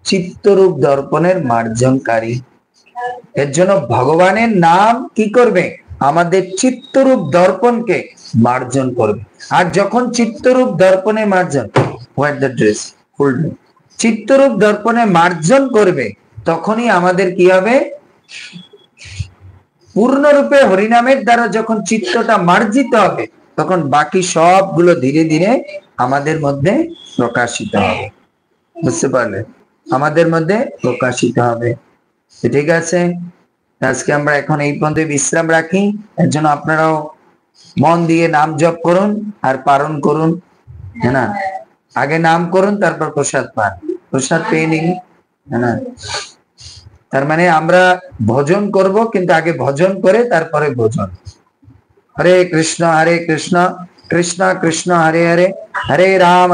চিত্তরূপ দর্পণের মার্জনকারী। এর জন্য ভগবানের নাম কি করবে? আমাদের চিত্তরূপ দর্পণকে মার্জন করবে। আর যখন চিত্তরূপ দর্পণে মার্জন, হোয়াট দ্য ড্রেস ফুল চিত্তরূপ দর্পণে মার্জন করবে, তখনই আমাদের কি হবে? পূর্ণরূপে হরিনামের দ্বারা যখন চিত্তটা মার্জিত হবে, তখন বাকি সবগুলো ধীরে ধীরে আমাদের মধ্যে প্রকাশিত হবে। বুঝতে পারলে? আমাদের মধ্যে প্রকাশিত হবে। ঠিক আছে, আজকে আমরা এখন এই পর্যন্ত বিশ্রাম রাখি। এর জন্য আপনারাও মন দিয়ে নাম জপ করুন আর পালন করুন, হ্যাঁ না? আগে নাম করুন, তারপর প্রসাদ পান। প্রসাদ পেয়ে নিন, হ্যাঁ না? তার মানে আমরা ভজন করব, কিন্তু আগে ভজন করে তারপরে ভোজন। হরে কৃষ্ণ কৃষ্ণ কৃষ্ণ হরে হরে, হরে রাম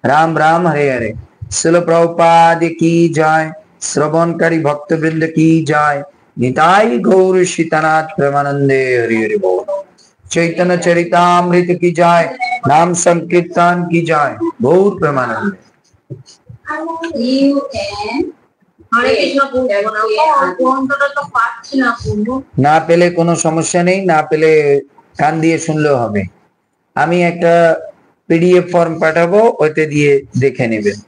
রাম রাম হরে হরে। শিল প্রভুপাদ কি জয়, শ্রবণকারী ভক্তবৃন্দ কি জয়। নিতাই গৌর সীতানাথ প্রেমানন্দে হরি হরি বল। চৈতন্য চরিতামৃত কি জয়, নাম সংকীর্তন কি জয়, গৌর প্রেমানন্দে। না পেলে কোনো সমস্যা নেই, না পেলে কান দিয়ে শুনলেও হবে। আমি একটা পিডিএফ ফর্ম পাঠাবো, ওইতে দিয়ে দেখে নেবেন।